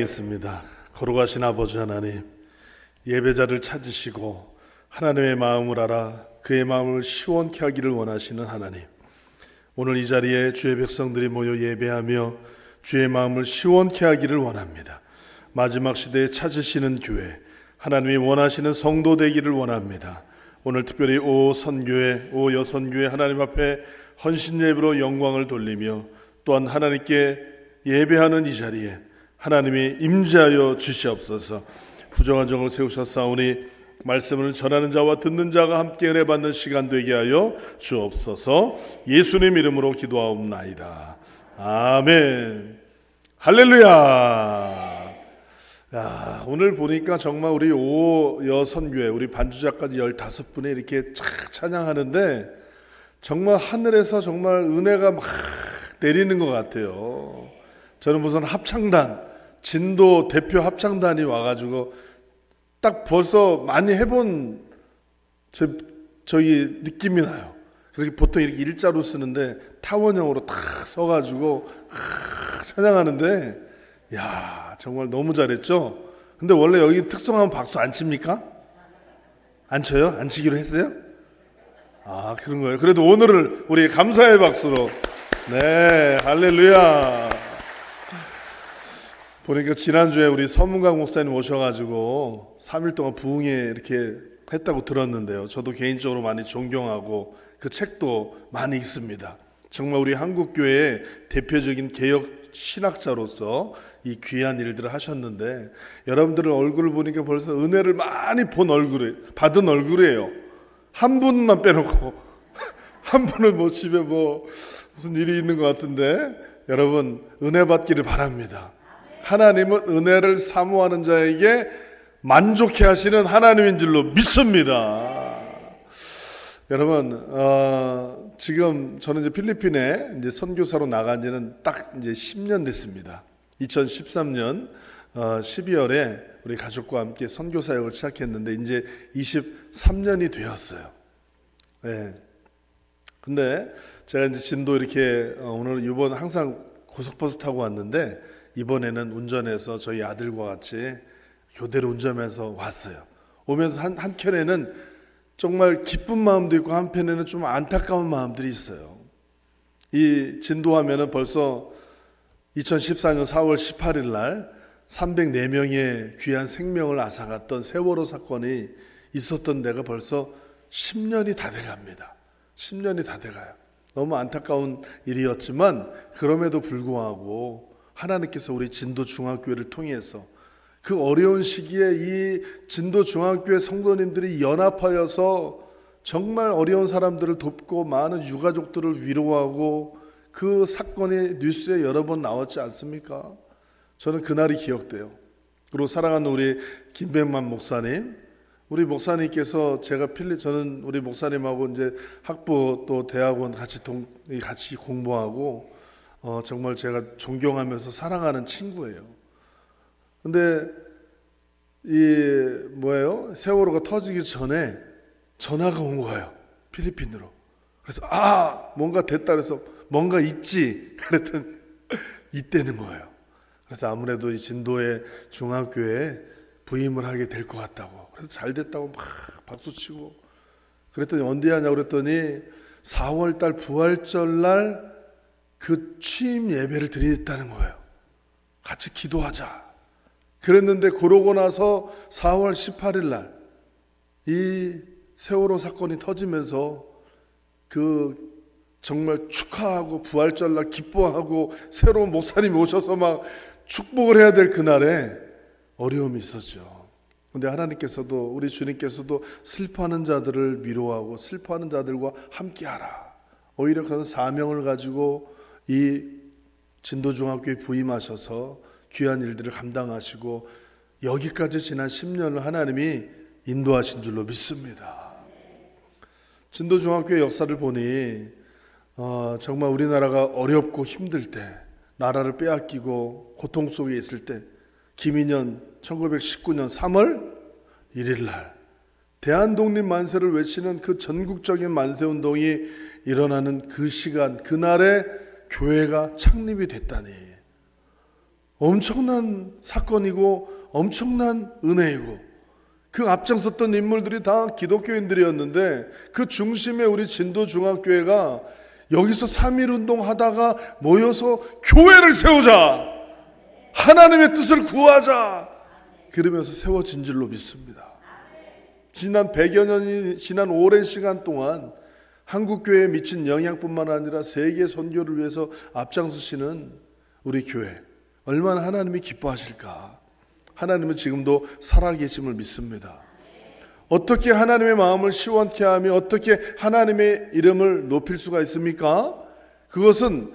있습니다. 거룩하신 아버지 하나님, 예배자를 찾으시고 하나님의 마음을 알아 그의 마음을 시원케 하기를 원하시는 하나님, 오늘 이 자리에 주의 백성들이 모여 예배하며 주의 마음을 시원케 하기를 원합니다. 마지막 시대에 찾으시는 교회, 하나님이 원하시는 성도 되기를 원합니다. 오늘 특별히 오 선교회, 오 여선교회 하나님 앞에 헌신 예배로 영광을 돌리며 또한 하나님께 예배하는 이 자리에 하나님이 임재하여 주시옵소서. 부정한 정을 세우셨사오니 말씀을 전하는 자와 듣는 자가 함께 은혜 받는 시간 되게 하여 주옵소서. 예수님 이름으로 기도하옵나이다. 아멘. 할렐루야. 야, 오늘 보니까 정말 우리 오여선교회 우리 반주자까지 15분이 이렇게 착 찬양하는데 정말 하늘에서 정말 은혜가 막 내리는 것 같아요. 저는 무슨 합창단, 진도 대표 합창단이 와가지고 딱 벌써 많이 해본 저기 느낌이 나요. 그렇게 보통 이렇게 일자로 쓰는데 타원형으로 탁 서가지고 찬양하는데, 야, 정말 너무 잘했죠. 근데 원래 여기 특성하면 박수 안 칩니까? 안 쳐요? 안 치기로 했어요? 아, 그런 거예요. 그래도 오늘을 우리 감사의 박수로, 네, 할렐루야. 보니까 지난주에 우리 서문강 목사님 오셔가지고 3일 동안 부흥회 이렇게 했다고 들었는데요. 저도 개인적으로 많이 존경하고 그 책도 많이 읽습니다. 정말 우리 한국교회의 대표적인 개혁 신학자로서 이 귀한 일들을 하셨는데, 여러분들의 얼굴을 보니까 벌써 은혜를 많이 받은 얼굴이에요. 한 분만 빼놓고 한 분은 뭐 집에 뭐 무슨 일이 있는 것 같은데, 여러분 은혜 받기를 바랍니다. 하나님은 은혜를 사모하는 자에게 만족해 하시는 하나님인 줄로 믿습니다. 여러분, 지금 저는 이제 필리핀에 이제 선교사로 나간 지는 딱 이제 10년 됐습니다. 2013년 12월에 우리 가족과 함께 선교 사역을 시작했는데 이제 23년이 되었어요. 네. 근데 제가 이제 진도 이렇게 오늘 이번 항상 고속버스 타고 왔는데 이번에는 운전해서 저희 아들과 같이 교대로 운전해서 왔어요. 오면서 한켠에는 정말 기쁜 마음도 있고 한편에는 좀 안타까운 마음들이 있어요. 이 진도하면은 벌써 2014년 4월 18일 날 304명의 귀한 생명을 앗아갔던 세월호 사건이 있었던 데가 벌써 10년이 다 돼갑니다. 10년이 다 돼가요. 너무 안타까운 일이었지만 그럼에도 불구하고 하나님께서 우리 진도 중앙교회를 통해서 그 어려운 시기에 이 진도 중앙교회 성도님들이 연합하여서 정말 어려운 사람들을 돕고 많은 유가족들을 위로하고, 그 사건이 뉴스에 여러 번 나왔지 않습니까? 저는 그날이 기억돼요. 그리고 사랑하는 우리 김백만 목사님, 우리 목사님께서 저는 우리 목사님하고 이제 학부 또 대학원 같이 공부하고 정말 제가 존경하면서 사랑하는 친구예요. 근데 세월호가 터지기 전에 전화가 온 거예요. 필리핀으로. 그래서 뭔가 됐다 그래서 뭔가 있지 그랬더니 있다는 거예요. 그래서 아무래도 이 진도의 중앙교회에 부임을 하게 될 것 같다고. 그래서 잘 됐다고 막 박수치고 그랬더니 언제 하냐고 그랬더니 4월달 부활절 날 그 취임 예배를 드리겠다는 거예요. 같이 기도하자. 그랬는데 그러고 나서 4월 18일 날 이 세월호 사건이 터지면서 그 정말 축하하고 부활절 날 기뻐하고 새로운 목사님이 오셔서 막 축복을 해야 될 그날에 어려움이 있었죠. 근데 하나님께서도 우리 주님께서도 슬퍼하는 자들을 위로하고 슬퍼하는 자들과 함께하라. 오히려 그런 사명을 가지고 이 진도중학교에 부임하셔서 귀한 일들을 감당하시고 여기까지 지난 10년을 하나님이 인도하신 줄로 믿습니다. 진도중학교의 역사를 보니 정말 우리나라가 어렵고 힘들 때, 나라를 빼앗기고 고통 속에 있을 때, 김인현 1919년 3월 1일 날 대한독립 만세를 외치는 그 전국적인 만세운동이 일어나는 그 시간, 그날에 교회가 창립이 됐다니 엄청난 사건이고 엄청난 은혜이고, 그 앞장섰던 인물들이 다 기독교인들이었는데 그 중심에 우리 진도중학교회가 여기서 3.1 운동 하다가 모여서 교회를 세우자, 하나님의 뜻을 구하자, 그러면서 세워진 줄로 믿습니다. 지난 100여 년이 지난 오랜 시간 동안 한국교회에 미친 영향뿐만 아니라 세계 선교를 위해서 앞장서시는 우리 교회, 얼마나 하나님이 기뻐하실까. 하나님은 지금도 살아계심을 믿습니다. 어떻게 하나님의 마음을 시원케 하며 어떻게 하나님의 이름을 높일 수가 있습니까? 그것은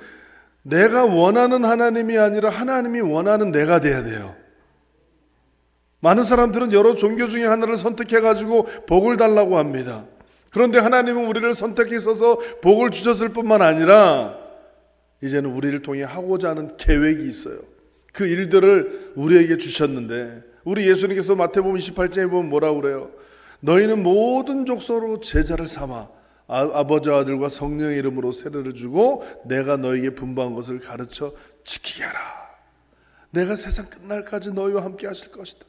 내가 원하는 하나님이 아니라 하나님이 원하는 내가 돼야 돼요. 많은 사람들은 여러 종교 중에 하나를 선택해가지고 복을 달라고 합니다. 그런데 하나님은 우리를 선택해서 복을 주셨을 뿐만 아니라 이제는 우리를 통해 하고자 하는 계획이 있어요. 그 일들을 우리에게 주셨는데, 우리 예수님께서 마태복음 28장에 보면 뭐라고 그래요? 너희는 모든 족속으로 제자를 삼아 아버지와 아들과 성령의 이름으로 세례를 주고 내가 너희에게 분부한 것을 가르쳐 지키게 하라. 내가 세상 끝날까지 너희와 함께 하실 것이다.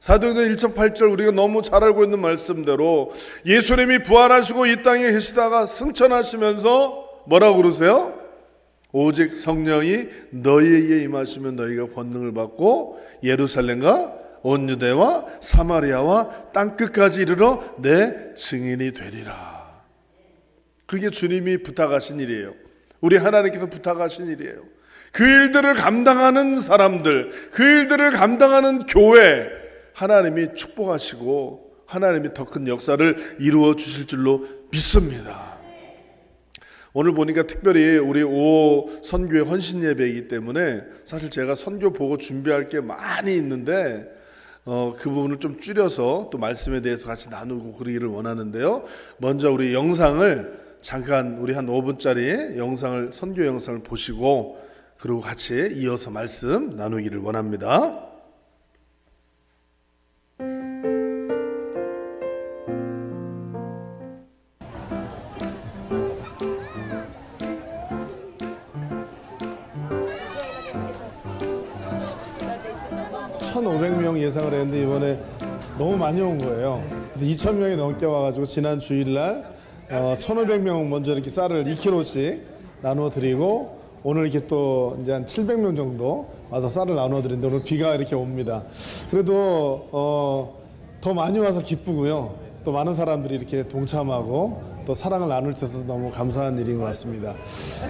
사도행전 1장 8절, 우리가 너무 잘 알고 있는 말씀대로 예수님이 부활하시고 이 땅에 계시다가 승천하시면서 뭐라고 그러세요? 오직 성령이 너희에게 임하시면 너희가 권능을 받고 예루살렘과 온 유대와 사마리아와 땅끝까지 이르러 내 증인이 되리라. 그게 주님이 부탁하신 일이에요. 우리 하나님께서 부탁하신 일이에요. 그 일들을 감당하는 사람들, 그 일들을 감당하는 교회, 하나님이 축복하시고 하나님이 더 큰 역사를 이루어 주실 줄로 믿습니다. 오늘 보니까 특별히 우리 5 선교의 헌신 예배이기 때문에 사실 제가 선교 보고 준비할 게 많이 있는데 그 부분을 좀 줄여서 또 말씀에 대해서 같이 나누고 그러기를 원하는데요. 먼저 우리 영상을 잠깐, 우리 한 5분짜리 영상을, 선교 영상을 보시고 그리고 같이 이어서 말씀 나누기를 원합니다. 1,500명 예상을 했는데 이번에 너무 많이 온 거예요. 2,000명이 넘게 와가지고 지난 주일날 1,500명 먼저 이렇게 쌀을 2kg씩 나누어 드리고, 오늘 이렇게 또 이제 한 700명 정도 와서 쌀을 나누어 드리는데 오늘 비가 이렇게 옵니다. 그래도 더 많이 와서 기쁘고요. 또 많은 사람들이 이렇게 동참하고 또 사랑을 나눌 수 있어서 너무 감사한 일인 것 같습니다.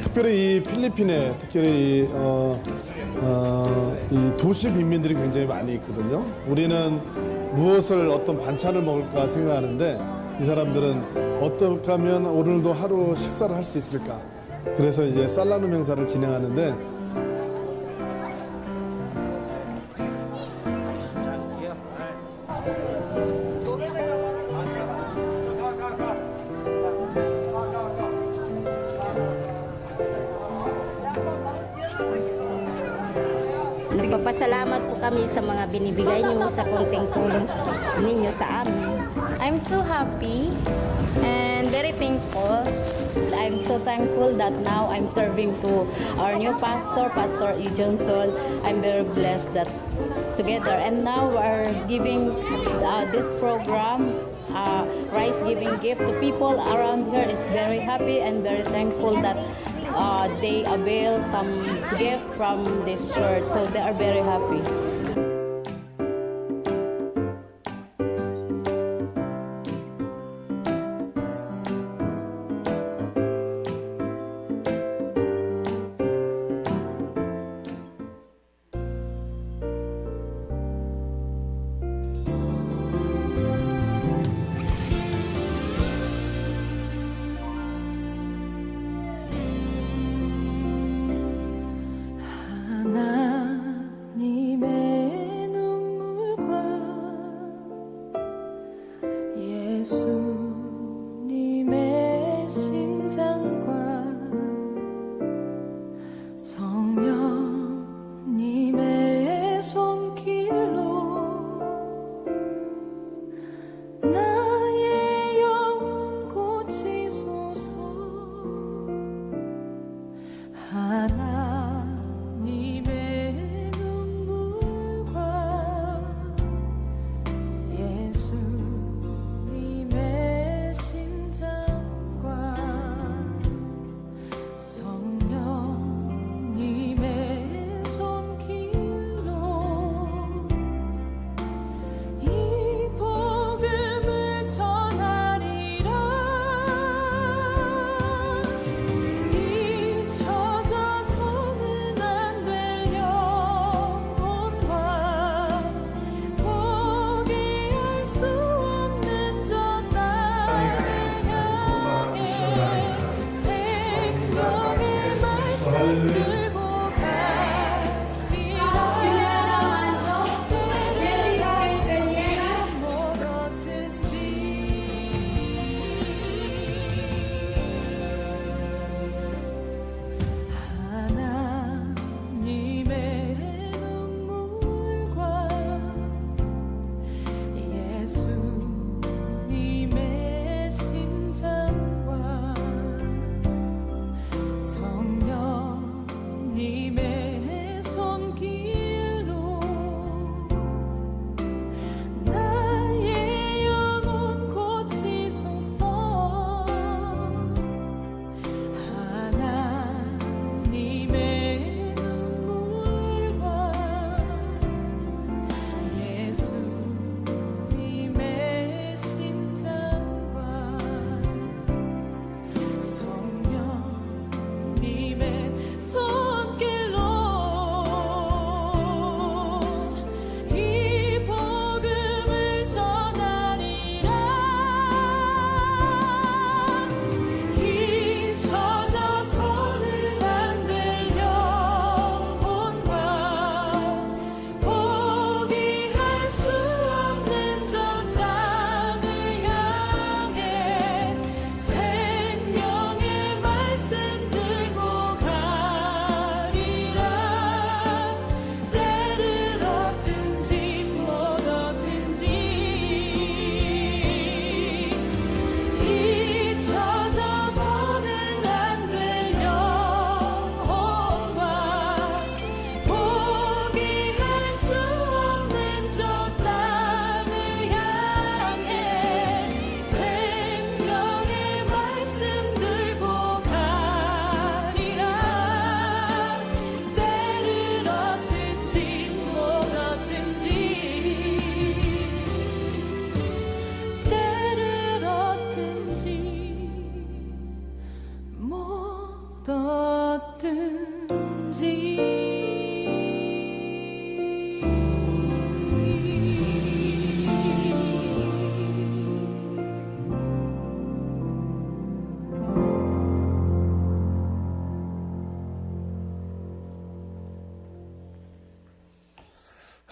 특별히 이 필리핀에 특별히 이 도시 빈민들이 굉장히 많이 있거든요. 우리는 무엇을, 어떤 반찬을 먹을까 생각하는데 이 사람들은 어떻게 하면 오늘도 하루 식사를 할 수 있을까. 그래서 이제 쌀 나눔 행사를 진행하는데, Nagpapasalamat po kami sa mga binibigay niyo sa konting tulong ninyo sa amin. I'm so happy and very thankful. I'm so thankful that now I'm serving to our new pastor, Pastor E. Johnson. I'm very blessed that together. And now we're giving this program, rice giving gift. The people around here is very happy and very thankful that they avail some gifts from this church. So they are very happy.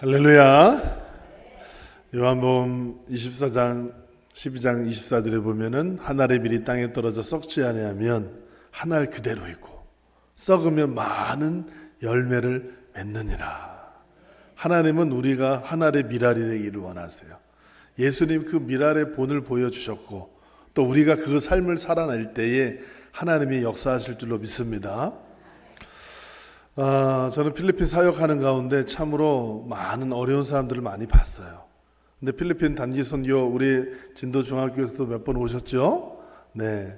할렐루야. 요한복음 24장 12장 24절에 보면은 한 알의 밀이 땅에 떨어져 썩지 아니하면 한 알 그대로 있고 썩으면 많은 열매를 맺느니라. 하나님은 우리가 한 알의 밀알이 되기를 원하세요. 예수님 그 밀알의 본을 보여주셨고 또 우리가 그 삶을 살아낼 때에 하나님이 역사하실 줄로 믿습니다. 저는 필리핀 사역하는 가운데 참으로 많은 어려운 사람들을 많이 봤어요. 근데 필리핀 단기 선교 우리 진도 중학교에서도 몇 번 오셨죠? 네.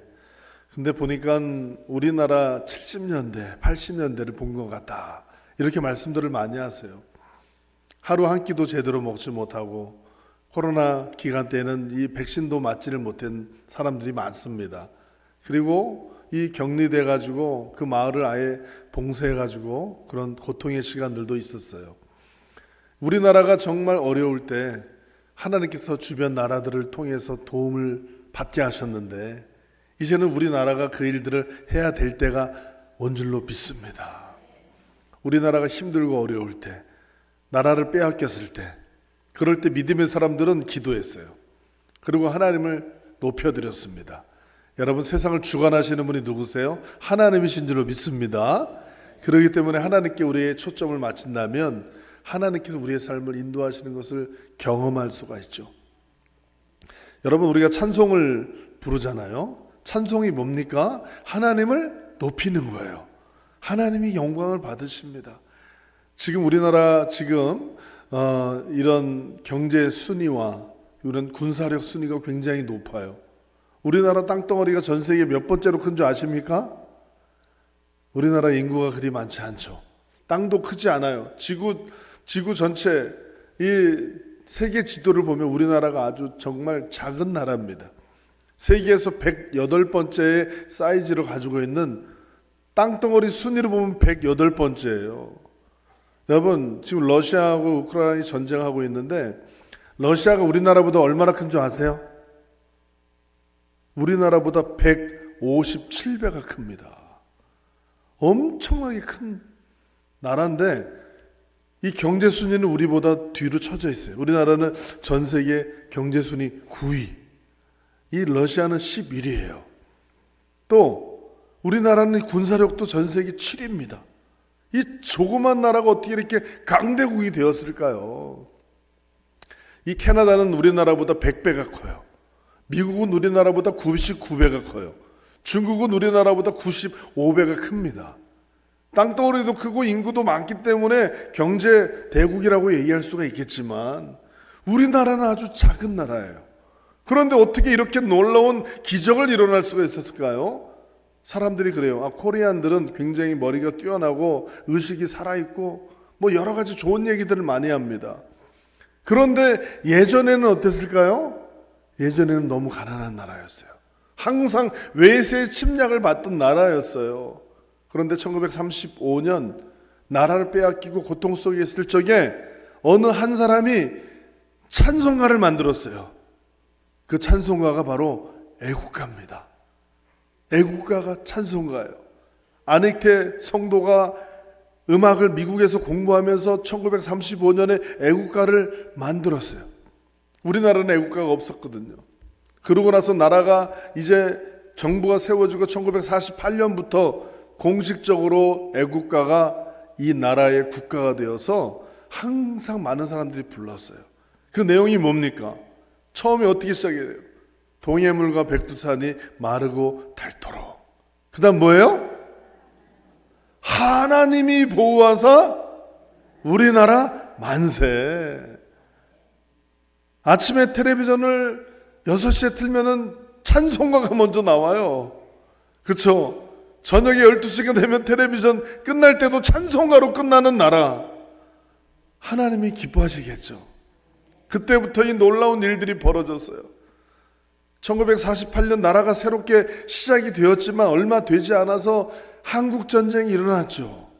근데 보니까 우리나라 70년대, 80년대를 본 것 같다. 이렇게 말씀들을 많이 하세요. 하루 한 끼도 제대로 먹지 못하고 코로나 기간 때는 이 백신도 맞지를 못한 사람들이 많습니다. 그리고 이 격리돼 가지고 그 마을을 아예 봉쇄해 가지고 그런 고통의 시간들도 있었어요. 우리나라가 정말 어려울 때 하나님께서 주변 나라들을 통해서 도움을 받게 하셨는데 이제는 우리나라가 그 일들을 해야 될 때가 온 줄로 믿습니다. 우리나라가 힘들고 어려울 때, 나라를 빼앗겼을 때, 그럴 때 믿음의 사람들은 기도했어요. 그리고 하나님을 높여드렸습니다. 여러분, 세상을 주관하시는 분이 누구세요? 하나님이신 줄로 믿습니다. 그렇기 때문에 하나님께 우리의 초점을 맞춘다면 하나님께서 우리의 삶을 인도하시는 것을 경험할 수가 있죠. 여러분, 우리가 찬송을 부르잖아요. 찬송이 뭡니까? 하나님을 높이는 거예요. 하나님이 영광을 받으십니다. 지금 우리나라 이런 경제 순위와 이런 군사력 순위가 굉장히 높아요. 우리나라 땅덩어리가 전 세계 몇 번째로 큰 줄 아십니까? 우리나라 인구가 그리 많지 않죠. 땅도 크지 않아요. 지구 전체 이 세계 지도를 보면 우리나라가 아주 정말 작은 나라입니다. 세계에서 108번째의 사이즈를 가지고 있는 땅덩어리 순위를 보면 108번째예요. 여러분, 지금 러시아하고 우크라이나가 전쟁하고 있는데 러시아가 우리나라보다 얼마나 큰 줄 아세요? 우리나라보다 157배가 큽니다. 엄청나게 큰 나라인데 이 경제 순위는 우리보다 뒤로 처져 있어요. 우리나라는 전 세계 경제 순위 9위, 이 러시아는 11위예요. 또 우리나라는 군사력도 전 세계 7위입니다. 이 조그만 나라가 어떻게 이렇게 강대국이 되었을까요? 이 캐나다는 우리나라보다 100배가 커요. 미국은 우리나라보다 99배가 커요. 중국은 우리나라보다 95배가 큽니다. 땅덩어리도 크고 인구도 많기 때문에 경제 대국이라고 얘기할 수가 있겠지만 우리나라는 아주 작은 나라예요. 그런데 어떻게 이렇게 놀라운 기적을 일어날 수가 있었을까요? 사람들이 그래요. 코리안들은 굉장히 머리가 뛰어나고 의식이 살아있고 뭐 여러 가지 좋은 얘기들을 많이 합니다. 그런데 예전에는 어땠을까요? 예전에는 너무 가난한 나라였어요. 항상 외세의 침략을 받던 나라였어요. 그런데 1935년 나라를 빼앗기고 고통 속에 있을 적에 어느 한 사람이 찬송가를 만들었어요. 그 찬송가가 바로 애국가입니다. 애국가가 찬송가예요. 안익태 성도가 음악을 미국에서 공부하면서 1935년에 애국가를 만들었어요. 우리나라는 애국가가 없었거든요. 그러고 나서 나라가 이제 정부가 세워지고 1948년부터 공식적으로 애국가가 이 나라의 국가가 되어서 항상 많은 사람들이 불렀어요. 그 내용이 뭡니까? 처음에 어떻게 시작해요? 동해물과 백두산이 마르고 닳도록. 그 다음 뭐예요? 하나님이 보호하사 우리나라 만세. 아침에 텔레비전을 6시에 틀면은 찬송가가 먼저 나와요. 그렇죠? 저녁에 12시가 되면 텔레비전 끝날 때도 찬송가로 끝나는 나라. 하나님이 기뻐하시겠죠. 그때부터 이 놀라운 일들이 벌어졌어요. 1948년 나라가 새롭게 시작이 되었지만 얼마 되지 않아서 한국전쟁이 일어났죠.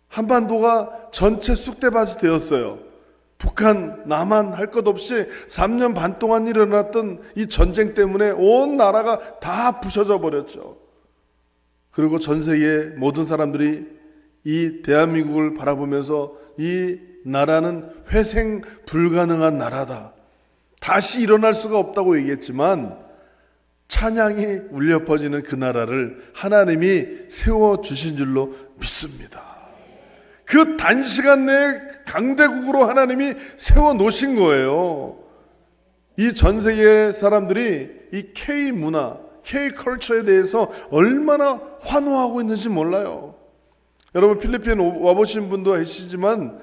한반도가 전체 쑥대밭이 되었어요. 북한, 남한 할 것 없이 3년 반 동안 일어났던 이 전쟁 때문에 온 나라가 다 부서져 버렸죠. 그리고 전 세계 모든 사람들이 이 대한민국을 바라보면서 이 나라는 회생 불가능한 나라다. 다시 일어날 수가 없다고 얘기했지만 찬양이 울려 퍼지는 그 나라를 하나님이 세워주신 줄로 믿습니다. 그 단시간 내에 강대국으로 하나님이 세워놓으신 거예요. 이 전 세계 사람들이 이 K-문화, K-컬처에 대해서 얼마나 환호하고 있는지 몰라요. 여러분 필리핀 와보신 분도 계시지만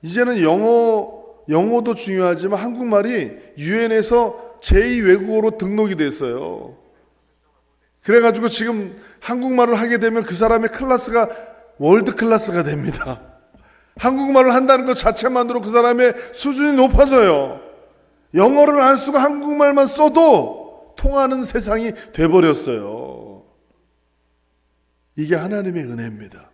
이제는 영어도 중요하지만 한국말이 유엔에서 제2외국어로 등록이 됐어요. 그래가지고 지금 한국말을 하게 되면 그 사람의 클래스가 월드 클래스가 됩니다. 한국말을 한다는 것 자체만으로 그 사람의 수준이 높아져요. 영어를 할 수가 한국말만 써도 통하는 세상이 돼버렸어요. 이게 하나님의 은혜입니다.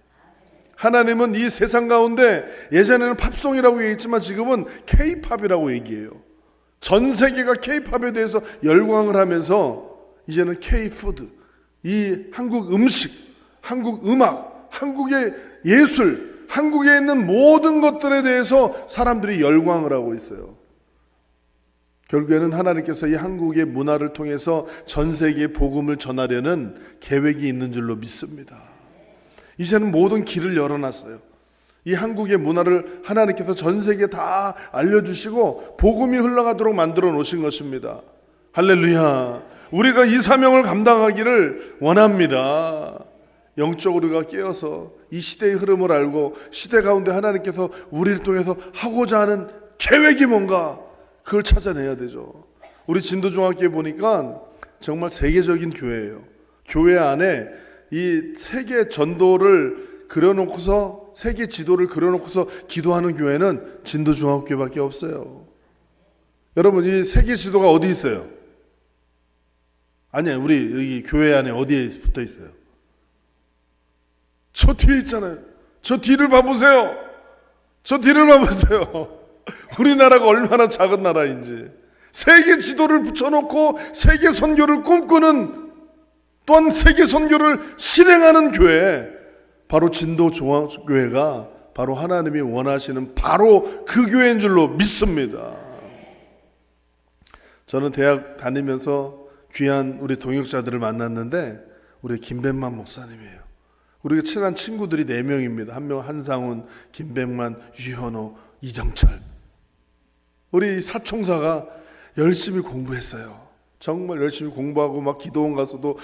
하나님은 이 세상 가운데 예전에는 팝송이라고 얘기했지만 지금은 K-팝이라고 얘기해요. 전 세계가 K-팝에 대해서 열광을 하면서 이제는 K-푸드, 이 한국 음식, 한국 음악, 한국의 예술, 한국에 있는 모든 것들에 대해서 사람들이 열광을 하고 있어요. 결국에는 하나님께서 이 한국의 문화를 통해서 전 세계에 복음을 전하려는 계획이 있는 줄로 믿습니다. 이제는 모든 길을 열어놨어요. 이 한국의 문화를 하나님께서 전 세계에 다 알려주시고 복음이 흘러가도록 만들어 놓으신 것입니다. 할렐루야. 우리가 이 사명을 감당하기를 원합니다. 영적으로 우리가 깨어서 이 시대의 흐름을 알고 시대 가운데 하나님께서 우리를 통해서 하고자 하는 계획이 뭔가 그걸 찾아내야 되죠. 우리 진도중학교에 보니까 정말 세계적인 교회예요. 교회 안에 이 세계 전도를 그려놓고서 세계 지도를 그려놓고서 기도하는 교회는 진도중학교밖에 없어요. 여러분 이 세계 지도가 어디 있어요? 아니에요. 우리 여기 교회 안에 어디에 붙어 있어요? 저 뒤에 있잖아요. 저 뒤를 봐보세요. 저 뒤를 봐보세요. 우리나라가 얼마나 작은 나라인지. 세계 지도를 붙여놓고 세계 선교를 꿈꾸는, 또한 세계 선교를 실행하는 교회, 바로 진도중앙교회가 바로 하나님이 원하시는 바로 그 교회인 줄로 믿습니다. 저는 대학 다니면서 귀한 우리 동역자들을 만났는데 우리 김백만 목사님이에요. 우리가 친한 친구들이 4명입니다. 한 명 한상훈, 김백만, 유현호, 이정철. 우리 사총사가 열심히 공부했어요. 정말 열심히 공부하고 막 기도원 가서도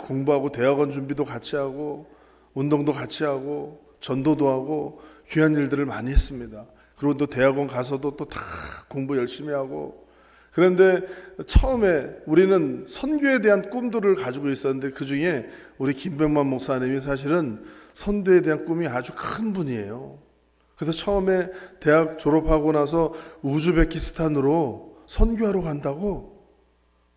공부하고 대학원 준비도 같이 하고 운동도 같이 하고 전도도 하고 귀한 일들을 많이 했습니다. 그리고 또 대학원 가서도 또 다 공부 열심히 하고. 그런데 처음에 우리는 선교에 대한 꿈들을 가지고 있었는데 그 중에 우리 김백만 목사님이 사실은 선교에 대한 꿈이 아주 큰 분이에요. 그래서 처음에 대학 졸업하고 나서 우즈베키스탄으로 선교하러 간다고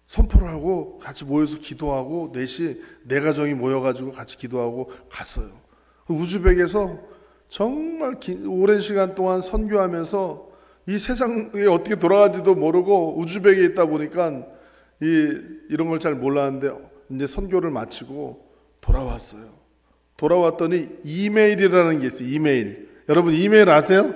선포를 하고 같이 모여서 기도하고 넷이 4가정이 모여가지고 같이 기도하고 갔어요. 우즈벡에서 정말 오랜 시간 동안 선교하면서 이 세상이 어떻게 돌아가는지도 모르고 우즈벡에 있다 보니까 이런 걸 잘 몰랐는데 이제 선교를 마치고 돌아왔어요. 돌아왔더니 이메일이라는 게 있어요. 이메일. 여러분 이메일 아세요?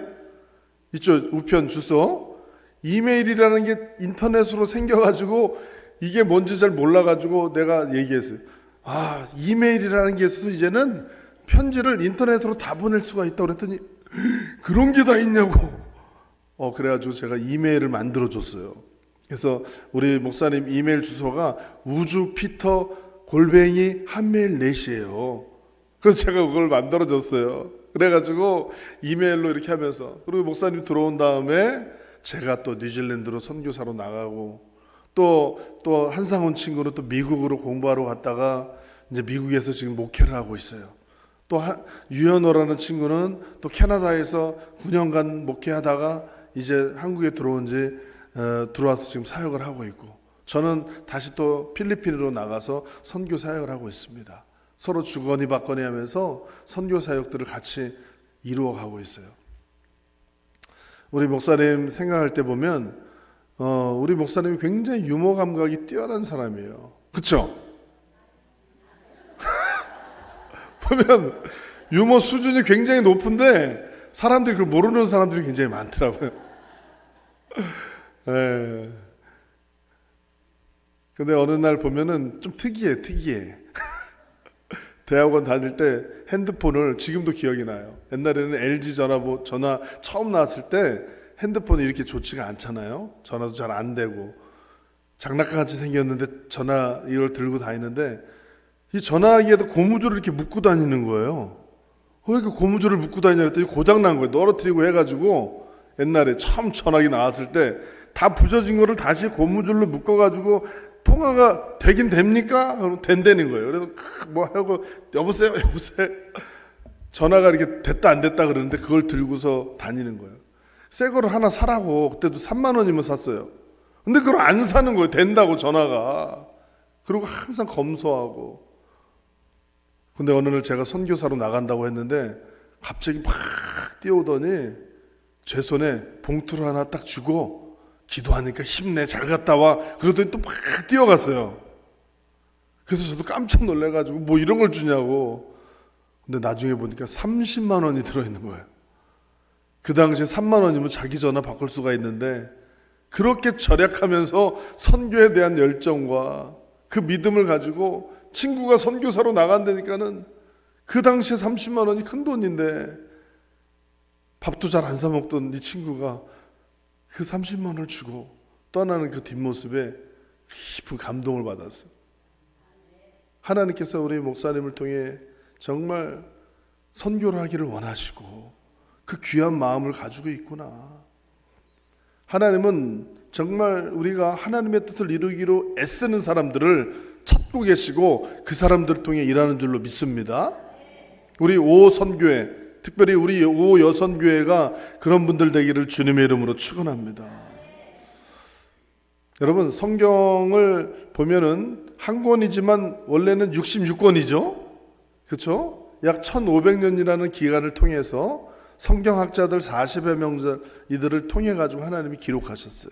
이쪽 우편 주소. 이메일이라는 게 인터넷으로 생겨가지고 이게 뭔지 잘 몰라가지고 내가 얘기했어요. 아, 이메일이라는 게 있어서 이제는 편지를 인터넷으로 다 보낼 수가 있다고 그랬더니 그런 게 다 있냐고. 그래가지고 제가 이메일을 만들어줬어요. 그래서 우리 목사님 이메일 주소가 우주피터@한메일4.net이에요. 그래서 제가 그걸 만들어줬어요. 그래가지고 이메일로 이렇게 하면서, 그리고 목사님 들어온 다음에 제가 또 뉴질랜드로 선교사로 나가고, 또 한상훈 친구는 또 미국으로 공부하러 갔다가 이제 미국에서 지금 목회를 하고 있어요. 또 유현호라는 친구는 또 캐나다에서 9년간 목회하다가 이제 한국에 들어와서 지금 사역을 하고 있고, 저는 다시 또 필리핀으로 나가서 선교 사역을 하고 있습니다. 서로 주거니 받거니 하면서 선교 사역들을 같이 이루어가고 있어요. 우리 목사님 생각할 때 보면 우리 목사님이 굉장히 유머 감각이 뛰어난 사람이에요. 그렇죠? 보면 유머 수준이 굉장히 높은데 사람들이 그걸 모르는 사람들이 굉장히 많더라고요. 예. 근데 어느 날 보면은 좀 특이해. 대학원 다닐 때 핸드폰을, 지금도 기억이 나요. 옛날에는 LG 전화 처음 나왔을 때 핸드폰이 이렇게 좋지가 않잖아요. 전화도 잘 안 되고 장난감 같이 생겼는데 전화 이걸 들고 다니는데 이 전화기에다 고무줄을 이렇게 묶고 다니는 거예요. 그러니까 고무줄을 묶고 다니냐 그랬더니 고장 난 거예요. 떨어뜨리고 해가지고 옛날에 처음 전화기 나왔을 때 다 부서진 거를 다시 고무줄로 묶어가지고 통화가 되긴 됩니까? 그럼 된다는 거예요. 그래서 뭐 하고 여보세요. 전화가 이렇게 됐다 안 됐다 그러는데 그걸 들고서 다니는 거예요. 새 거를 하나 사라고 그때도 3만 원이면 샀어요. 근데 그걸 안 사는 거예요. 된다고 전화가. 그리고 항상 검소하고. 근데 어느 날 제가 선교사로 나간다고 했는데 갑자기 막 뛰어오더니 제 손에 봉투를 하나 딱 주고 기도하니까 힘내 잘 갔다 와 그러더니 또 막 뛰어갔어요. 그래서 저도 깜짝 놀래가지고 뭐 이런 걸 주냐고. 근데 나중에 보니까 30만 원이 들어있는 거예요. 그 당시에 3만 원이면 자기 전화 바꿀 수가 있는데 그렇게 절약하면서 선교에 대한 열정과 그 믿음을 가지고 친구가 선교사로 나간다니까는 그 당시에 30만 원이 큰 돈인데 밥도 잘 안 사 먹던 이 친구가 그 30만 원을 주고 떠나는 그 뒷모습에 깊은 감동을 받았어요. 하나님께서 우리 목사님을 통해 정말 선교를 하기를 원하시고 그 귀한 마음을 가지고 있구나. 하나님은 정말 우리가 하나님의 뜻을 이루기로 애쓰는 사람들을 찾고 계시고 그 사람들을 통해 일하는 줄로 믿습니다. 우리 오선교회, 특별히 우리 오여선교회가 그런 분들 되기를 주님의 이름으로 축원합니다. 여러분, 성경을 보면은 한 권이지만 원래는 66권이죠. 그렇죠? 약 1500년이라는 기간을 통해서 성경학자들 40여 명 이들을 통해 가지고 하나님이 기록하셨어요.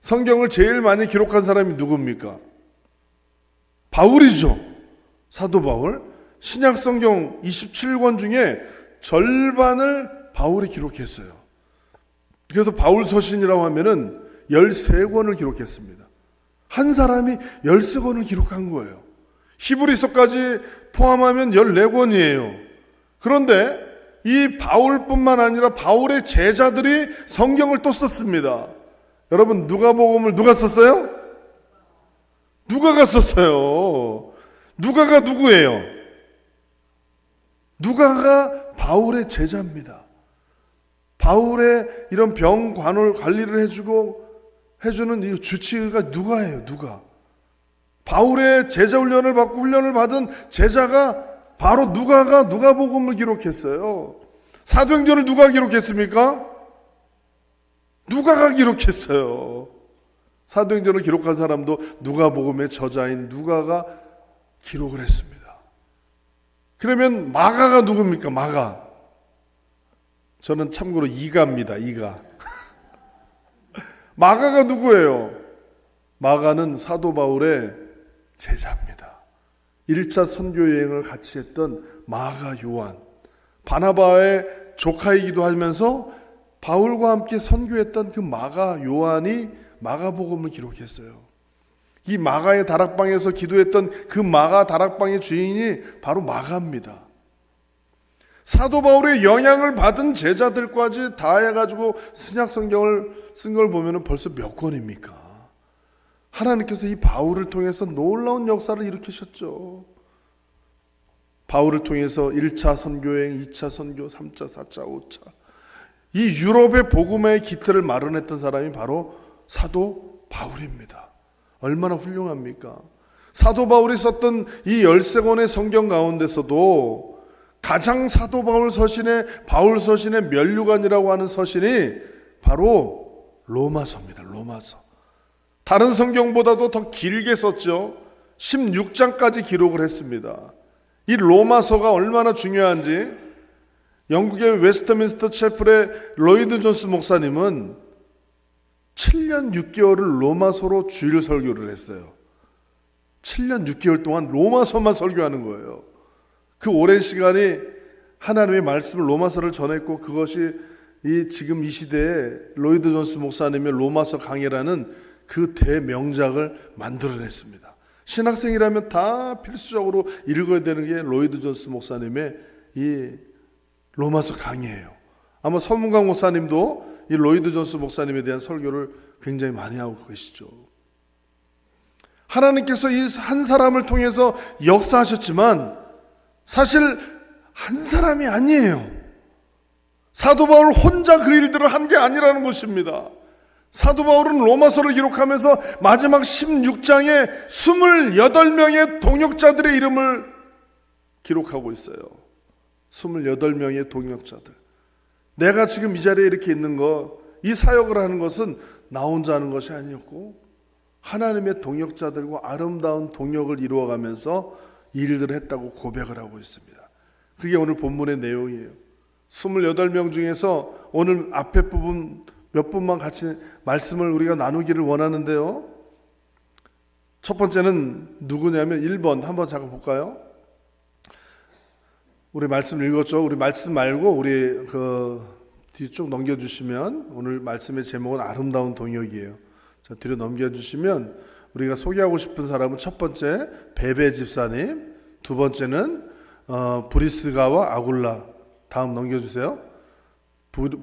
성경을 제일 많이 기록한 사람이 누굽니까? 바울이죠. 사도 바울. 신약 성경 27권 중에 절반을 바울이 기록했어요. 그래서 바울 서신이라고 하면은 13권을 기록했습니다. 한 사람이 13권을 기록한 거예요. 히브리서까지 포함하면 14권이에요. 그런데 이 바울뿐만 아니라 바울의 제자들이 성경을 또 썼습니다. 여러분, 누가복음을 누가 썼어요? 누가가 썼어요. 누가가 누구예요? 누가가 바울의 제자입니다. 바울의 이런 병 관을 관리를 해주는 이 주치의가 누가예요? 누가? 바울의 제자 훈련을 받고 훈련을 받은 제자가 바로 누가가 누가복음을 기록했어요. 사도행전을 누가 기록했습니까? 누가가 기록했어요. 사도행전을 기록한 사람도 누가복음의 저자인 누가가 기록을 했습니다. 그러면 마가가 누굽니까? 마가. 저는 참고로 이가입니다. 이가. 마가가 누구예요? 마가는 사도 바울의 제자입니다. 1차 선교 여행을 같이 했던 마가 요한. 바나바의 조카이기도 하면서 바울과 함께 선교했던 그 마가 요한이 마가복음을 기록했어요. 이 마가의 다락방에서 기도했던 그 마가 다락방의 주인이 바로 마가입니다. 사도 바울의 영향을 받은 제자들까지 다 해가지고 신약 성경을 쓴 걸 보면 벌써 몇 권입니까? 하나님께서 이 바울을 통해서 놀라운 역사를 일으키셨죠. 바울을 통해서 1차 선교여행, 2차 선교, 3차, 4차, 5차 이 유럽의 복음의 기틀을 마련했던 사람이 바로 사도 바울입니다. 얼마나 훌륭합니까? 사도 바울이 썼던 이 13권의 성경 가운데서도 가장 사도 바울 서신의 면류관이라고 하는 서신이 바로 로마서입니다. 로마서. 다른 성경보다도 더 길게 썼죠. 16장까지 기록을 했습니다. 이 로마서가 얼마나 중요한지 영국의 웨스트민스터 채플의 로이드 존스 목사님은 7년 6개월을 로마서로 주일 설교를 했어요. 7년 6개월 동안 로마서만 설교하는 거예요. 그 오랜 시간이 하나님의 말씀을 로마서를 전했고 그것이 지금 이 시대에 로이드 존스 목사님의 로마서 강해라는 그 대명작을 만들어냈습니다. 신학생이라면 다 필수적으로 읽어야 되는 게 로이드 존스 목사님의 이 로마서 강해예요. 아마 서문강 목사님도 이 로이드 존스 목사님에 대한 설교를 굉장히 많이 하고 계시죠. 하나님께서 이 한 사람을 통해서 역사하셨지만 사실 한 사람이 아니에요. 사도 바울 혼자 그 일들을 한 게 아니라는 것입니다. 사도 바울은 로마서를 기록하면서 마지막 16장에 28명의 동역자들의 이름을 기록하고 있어요. 28명의 동역자들. 내가 지금 이 자리에 이렇게 있는 거, 이 사역을 하는 것은 나 혼자 하는 것이 아니었고 하나님의 동역자들과 아름다운 동역을 이루어가면서 이 일들을 했다고 고백을 하고 있습니다. 그게 오늘 본문의 내용이에요. 28명 중에서 오늘 앞에 부분 몇 분만 같이 말씀을 우리가 나누기를 원하는데요. 첫 번째는 누구냐면 1번 한번 잠깐 볼까요? 우리 말씀 읽었죠? 우리 말씀 말고 우리 뒤쪽 넘겨주시면 오늘 말씀의 제목은 아름다운 동역이에요. 자, 뒤로 넘겨주시면 우리가 소개하고 싶은 사람은 첫 번째 베베 집사님, 두 번째는 브리스가와 아굴라. 다음 넘겨주세요.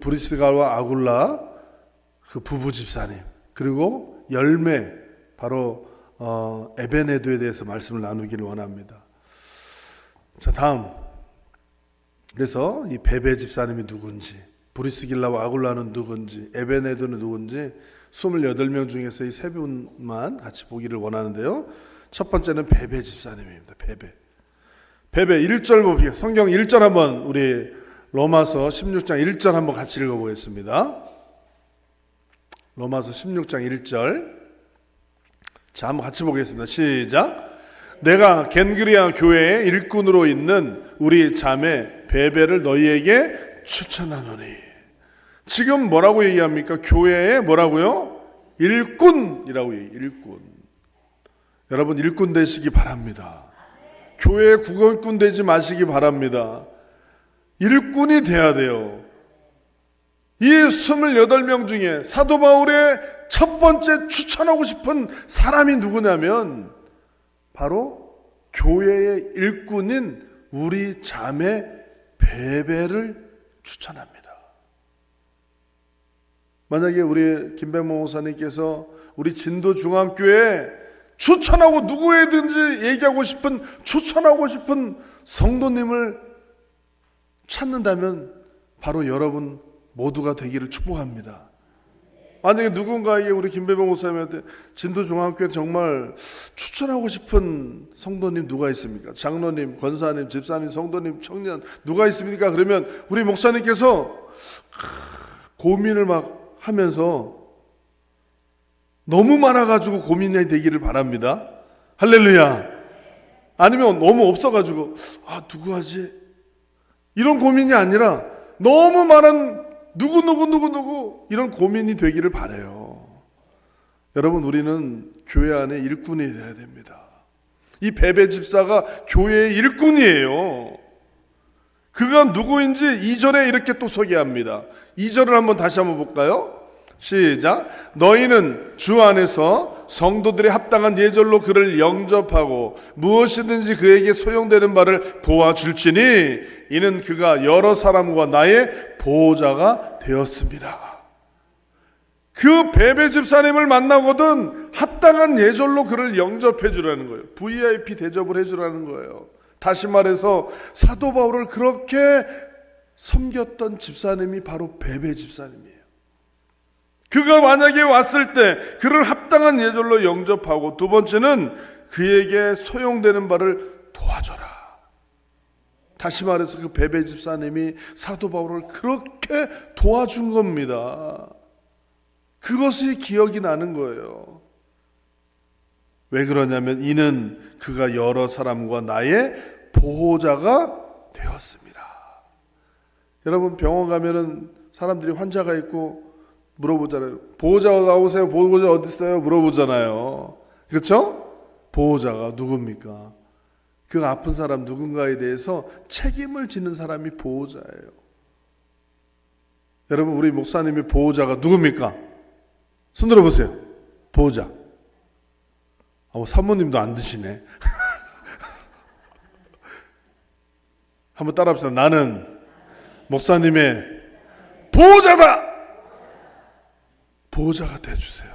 브리스가와 아굴라 그 부부 집사님, 그리고 열매 바로 에베네도에 대해서 말씀을 나누기를 원합니다. 자, 다음. 그래서 이 베베 집사님이 누군지, 브리스길라와 아굴라는 누군지, 에베네도는 누군지 28명 중에서 이 세 분만 같이 보기를 원하는데요. 첫 번째는 베베 집사님입니다. 베베 1절 보세요. 성경 1절 한번 우리 로마서 16장 1절 한번 같이 읽어보겠습니다. 로마서 16장 1절. 자, 한번 같이 보겠습니다. 시작. 내가 겐그리아 교회의 일꾼으로 있는 우리 자매 베베를 너희에게 추천하노니. 지금 뭐라고 얘기합니까? 교회에 뭐라고요? 일꾼이라고 얘기해요. 일꾼. 여러분 일꾼 되시기 바랍니다. 교회에 구경꾼 되지 마시기 바랍니다. 일꾼이 돼야 돼요. 이 28명 중에 사도 바울의 첫 번째 추천하고 싶은 사람이 누구냐면 바로 교회의 일꾼인 우리 자매 베베를 추천합니다. 만약에 우리 김백모 목사님께서 우리 진도 중앙교회에 추천하고 누구에든지 얘기하고 싶은 추천하고 싶은 성도님을 찾는다면 바로 여러분 모두가 되기를 축복합니다. 만약에 누군가에게 우리 김배봉 목사님한테 진도중앙교회 정말 추천하고 싶은 성도님 누가 있습니까? 장로님, 권사님, 집사님, 성도님, 청년 누가 있습니까? 그러면 우리 목사님께서 고민을 막 하면서 너무 많아가지고 고민이 되기를 바랍니다. 할렐루야. 아니면 너무 없어가지고 누구 하지? 이런 고민이 아니라 너무 많은 누구 이런 고민이 되기를 바라요. 여러분 우리는 교회 안에 일꾼이 돼야 됩니다. 이 베베 집사가 교회의 일꾼이에요. 그가 누구인지 2절에 이렇게 또 소개합니다. 2절을 한번 다시 한번 볼까요? 시작. 너희는 주 안에서 성도들의 합당한 예절로 그를 영접하고 무엇이든지 그에게 소용되는 바를 도와줄지니 이는 그가 여러 사람과 나의 보호자가 되었습니다. 그 베베 집사님을 만나거든 합당한 예절로 그를 영접해 주라는 거예요. VIP 대접을 해 주라는 거예요. 다시 말해서 사도 바울을 그렇게 섬겼던 집사님이 바로 베베 집사님이에요. 그가 만약에 왔을 때 그를 합당한 예절로 영접하고 두 번째는 그에게 소용되는 바를 도와줘라. 다시 말해서 그 베베 집사님이 사도 바울을 그렇게 도와준 겁니다. 그것이 기억이 나는 거예요. 왜 그러냐면 이는 그가 여러 사람과 나의 보호자가 되었습니다. 여러분 병원 가면은 사람들이 환자가 있고 물어보잖아요. 보호자 나오세요. 보호자 어디 있어요? 물어보잖아요. 그렇죠? 보호자가 누굽니까? 그 아픈 사람 누군가에 대해서 책임을 지는 사람이 보호자예요. 여러분, 우리 목사님의 보호자가 누굽니까? 손 들어보세요. 보호자. 사모님도 안 드시네. 한번 따라합시다. 나는 목사님의 보호자다. 보호자가 되어주세요.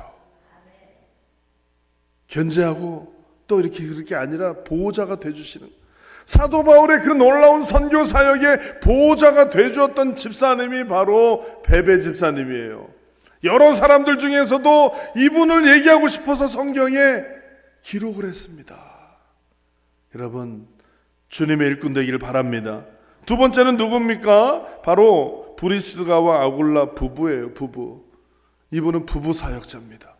견제하고 또 이렇게 그렇게 아니라 보호자가 되어주시는, 사도 바울의 그 놀라운 선교 사역의 보호자가 되어주었던 집사님이 바로 베베 집사님이에요. 여러 사람들 중에서도 이분을 얘기하고 싶어서 성경에 기록을 했습니다. 여러분, 주님의 일꾼 되기를 바랍니다. 두 번째는 누굽니까? 바로 브리스가와 아굴라 부부예요. 부부. 이분은 부부 사역자입니다.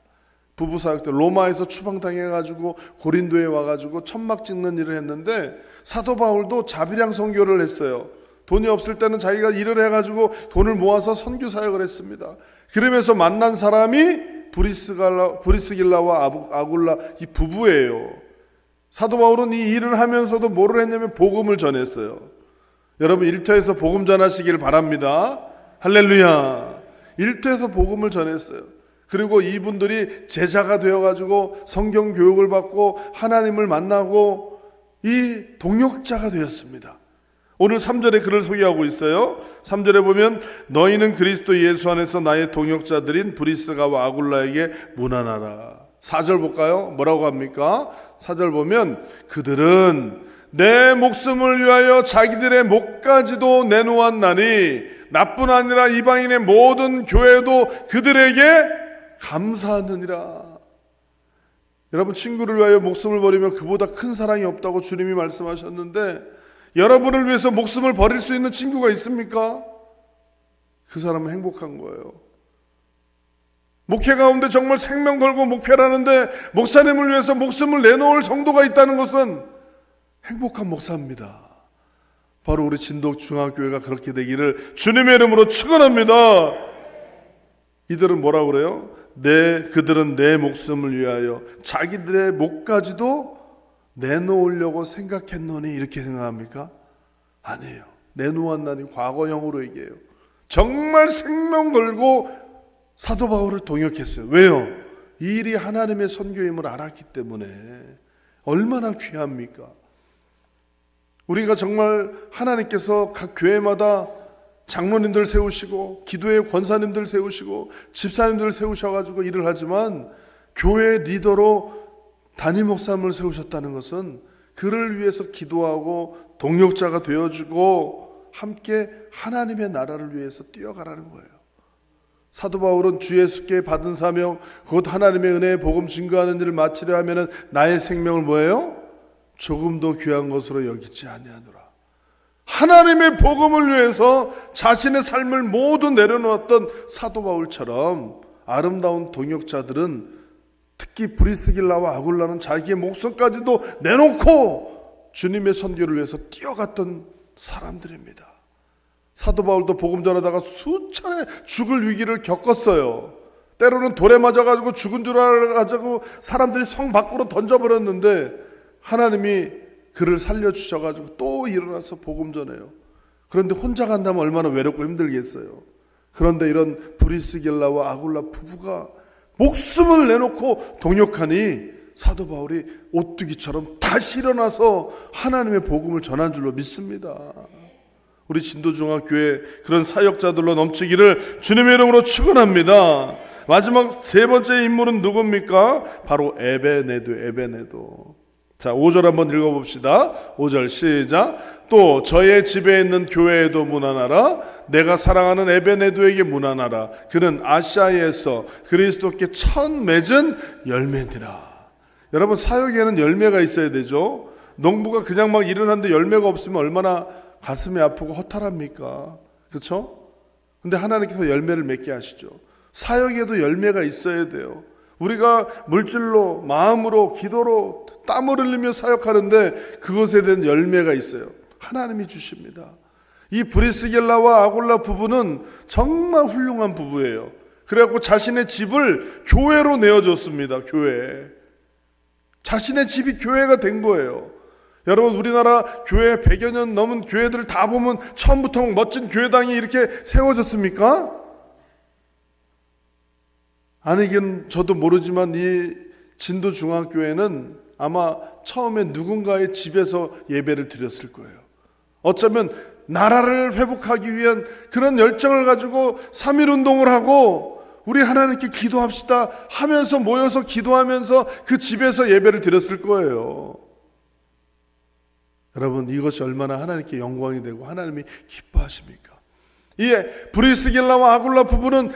부부 사역자, 로마에서 추방당해가지고 고린도에 와가지고 천막 찍는 일을 했는데, 사도 바울도 자비량 선교를 했어요. 돈이 없을 때는 자기가 일을 해가지고 돈을 모아서 선교 사역을 했습니다. 그러면서 만난 사람이 브리스길라와 아굴라, 이 부부예요. 사도 바울은 이 일을 하면서도 뭐를 했냐면 복음을 전했어요. 여러분, 일터에서 복음 전하시길 바랍니다. 할렐루야. 일터에서 복음을 전했어요. 그리고 이분들이 제자가 되어가지고 성경 교육을 받고 하나님을 만나고 이 동역자가 되었습니다. 오늘 3절에 그를 소개하고 있어요. 3절에 보면 너희는 그리스도 예수 안에서 나의 동역자들인 브리스가와 아굴라에게 문안하라. 4절 볼까요? 뭐라고 합니까? 4절 보면 그들은 내 목숨을 위하여 자기들의 목까지도 내놓았나니 나뿐 아니라 이방인의 모든 교회도 그들에게 감사하느니라. 여러분, 친구를 위하여 목숨을 버리면 그보다 큰 사랑이 없다고 주님이 말씀하셨는데, 여러분을 위해서 목숨을 버릴 수 있는 친구가 있습니까? 그 사람은 행복한 거예요. 목회 가운데 정말 생명 걸고 목회라는데 목사님을 위해서 목숨을 내놓을 성도가 있다는 것은 행복한 목사입니다. 바로 우리 진독중앙교회가 그렇게 되기를 주님의 이름으로 축원합니다. 이들은 뭐라고 그래요? 그들은 내 목숨을 위하여 자기들의 목까지도 내놓으려고 생각했노니, 이렇게 생각합니까? 아니에요. 내놓았나니 과거형으로 얘기해요. 정말 생명 걸고 사도 바울을 동역했어요. 왜요? 이 일이 하나님의 선교임을 알았기 때문에. 얼마나 귀합니까? 우리가 정말 하나님께서 각 교회마다 장로님들 세우시고 기도의 권사님들 세우시고 집사님들 세우셔가지고 일을 하지만, 교회 리더로 담임 목사님을 세우셨다는 것은 그를 위해서 기도하고 동역자가 되어주고 함께 하나님의 나라를 위해서 뛰어가라는 거예요. 사도 바울은 주 예수께 받은 사명, 곧 하나님의 은혜의 복음 증거하는 일을 마치려 하면은 나의 생명을 뭐예요? 조금도 귀한 것으로 여기지 아니하노라. 하나님의 복음을 위해서 자신의 삶을 모두 내려놓았던 사도 바울처럼 아름다운 동역자들은, 특히 브리스길라와 아굴라는 자기의 목숨까지도 내놓고 주님의 선교를 위해서 뛰어갔던 사람들입니다. 사도 바울도 복음 전하다가 수차례 죽을 위기를 겪었어요. 때로는 돌에 맞아가지고 죽은 줄 알아가지고 사람들이 성 밖으로 던져버렸는데 하나님이 그를 살려주셔가지고 또 일어나서 복음 전해요. 그런데 혼자 간다면 얼마나 외롭고 힘들겠어요. 그런데 이런 브리스길라와 아굴라 부부가 목숨을 내놓고 동역하니 사도 바울이 오뚜기처럼 다시 일어나서 하나님의 복음을 전한 줄로 믿습니다. 우리 진도중앙교회 그런 사역자들로 넘치기를 주님의 이름으로 축원합니다. 마지막 세 번째 인물은 누굽니까? 바로 에베네도. 자, 5절 한번 읽어봅시다. 5절 시작. 또 저의 집에 있는 교회에도 문안하라. 내가 사랑하는 에베네도에게 문안하라. 그는 아시아에서 그리스도께 첫 맺은 열매니라. 여러분, 사역에는 열매가 있어야 되죠. 농부가 그냥 막 일을 하는데 열매가 없으면 얼마나 가슴이 아프고 허탈합니까? 그렇죠? 근데 하나님께서 열매를 맺게 하시죠. 사역에도 열매가 있어야 돼요. 우리가 물질로, 마음으로, 기도로 땀을 흘리며 사역하는데 그것에 대한 열매가 있어요. 하나님이 주십니다. 이 브리스길라와 아굴라 부부는 정말 훌륭한 부부예요. 그래갖고 자신의 집을 교회로 내어줬습니다. 교회. 자신의 집이 교회가 된 거예요. 여러분, 우리나라 교회 100여 년 넘은 교회들을 다 보면 처음부터 멋진 교회당이 이렇게 세워졌습니까? 아니긴 저도 모르지만 이 진도중앙교회는 아마 처음에 누군가의 집에서 예배를 드렸을 거예요. 어쩌면 나라를 회복하기 위한 그런 열정을 가지고 3.1운동을 하고 우리 하나님께 기도합시다 하면서 모여서 기도하면서 그 집에서 예배를 드렸을 거예요. 여러분, 이것이 얼마나 하나님께 영광이 되고 하나님이 기뻐하십니까? 이 브리스길라와 아굴라 부부는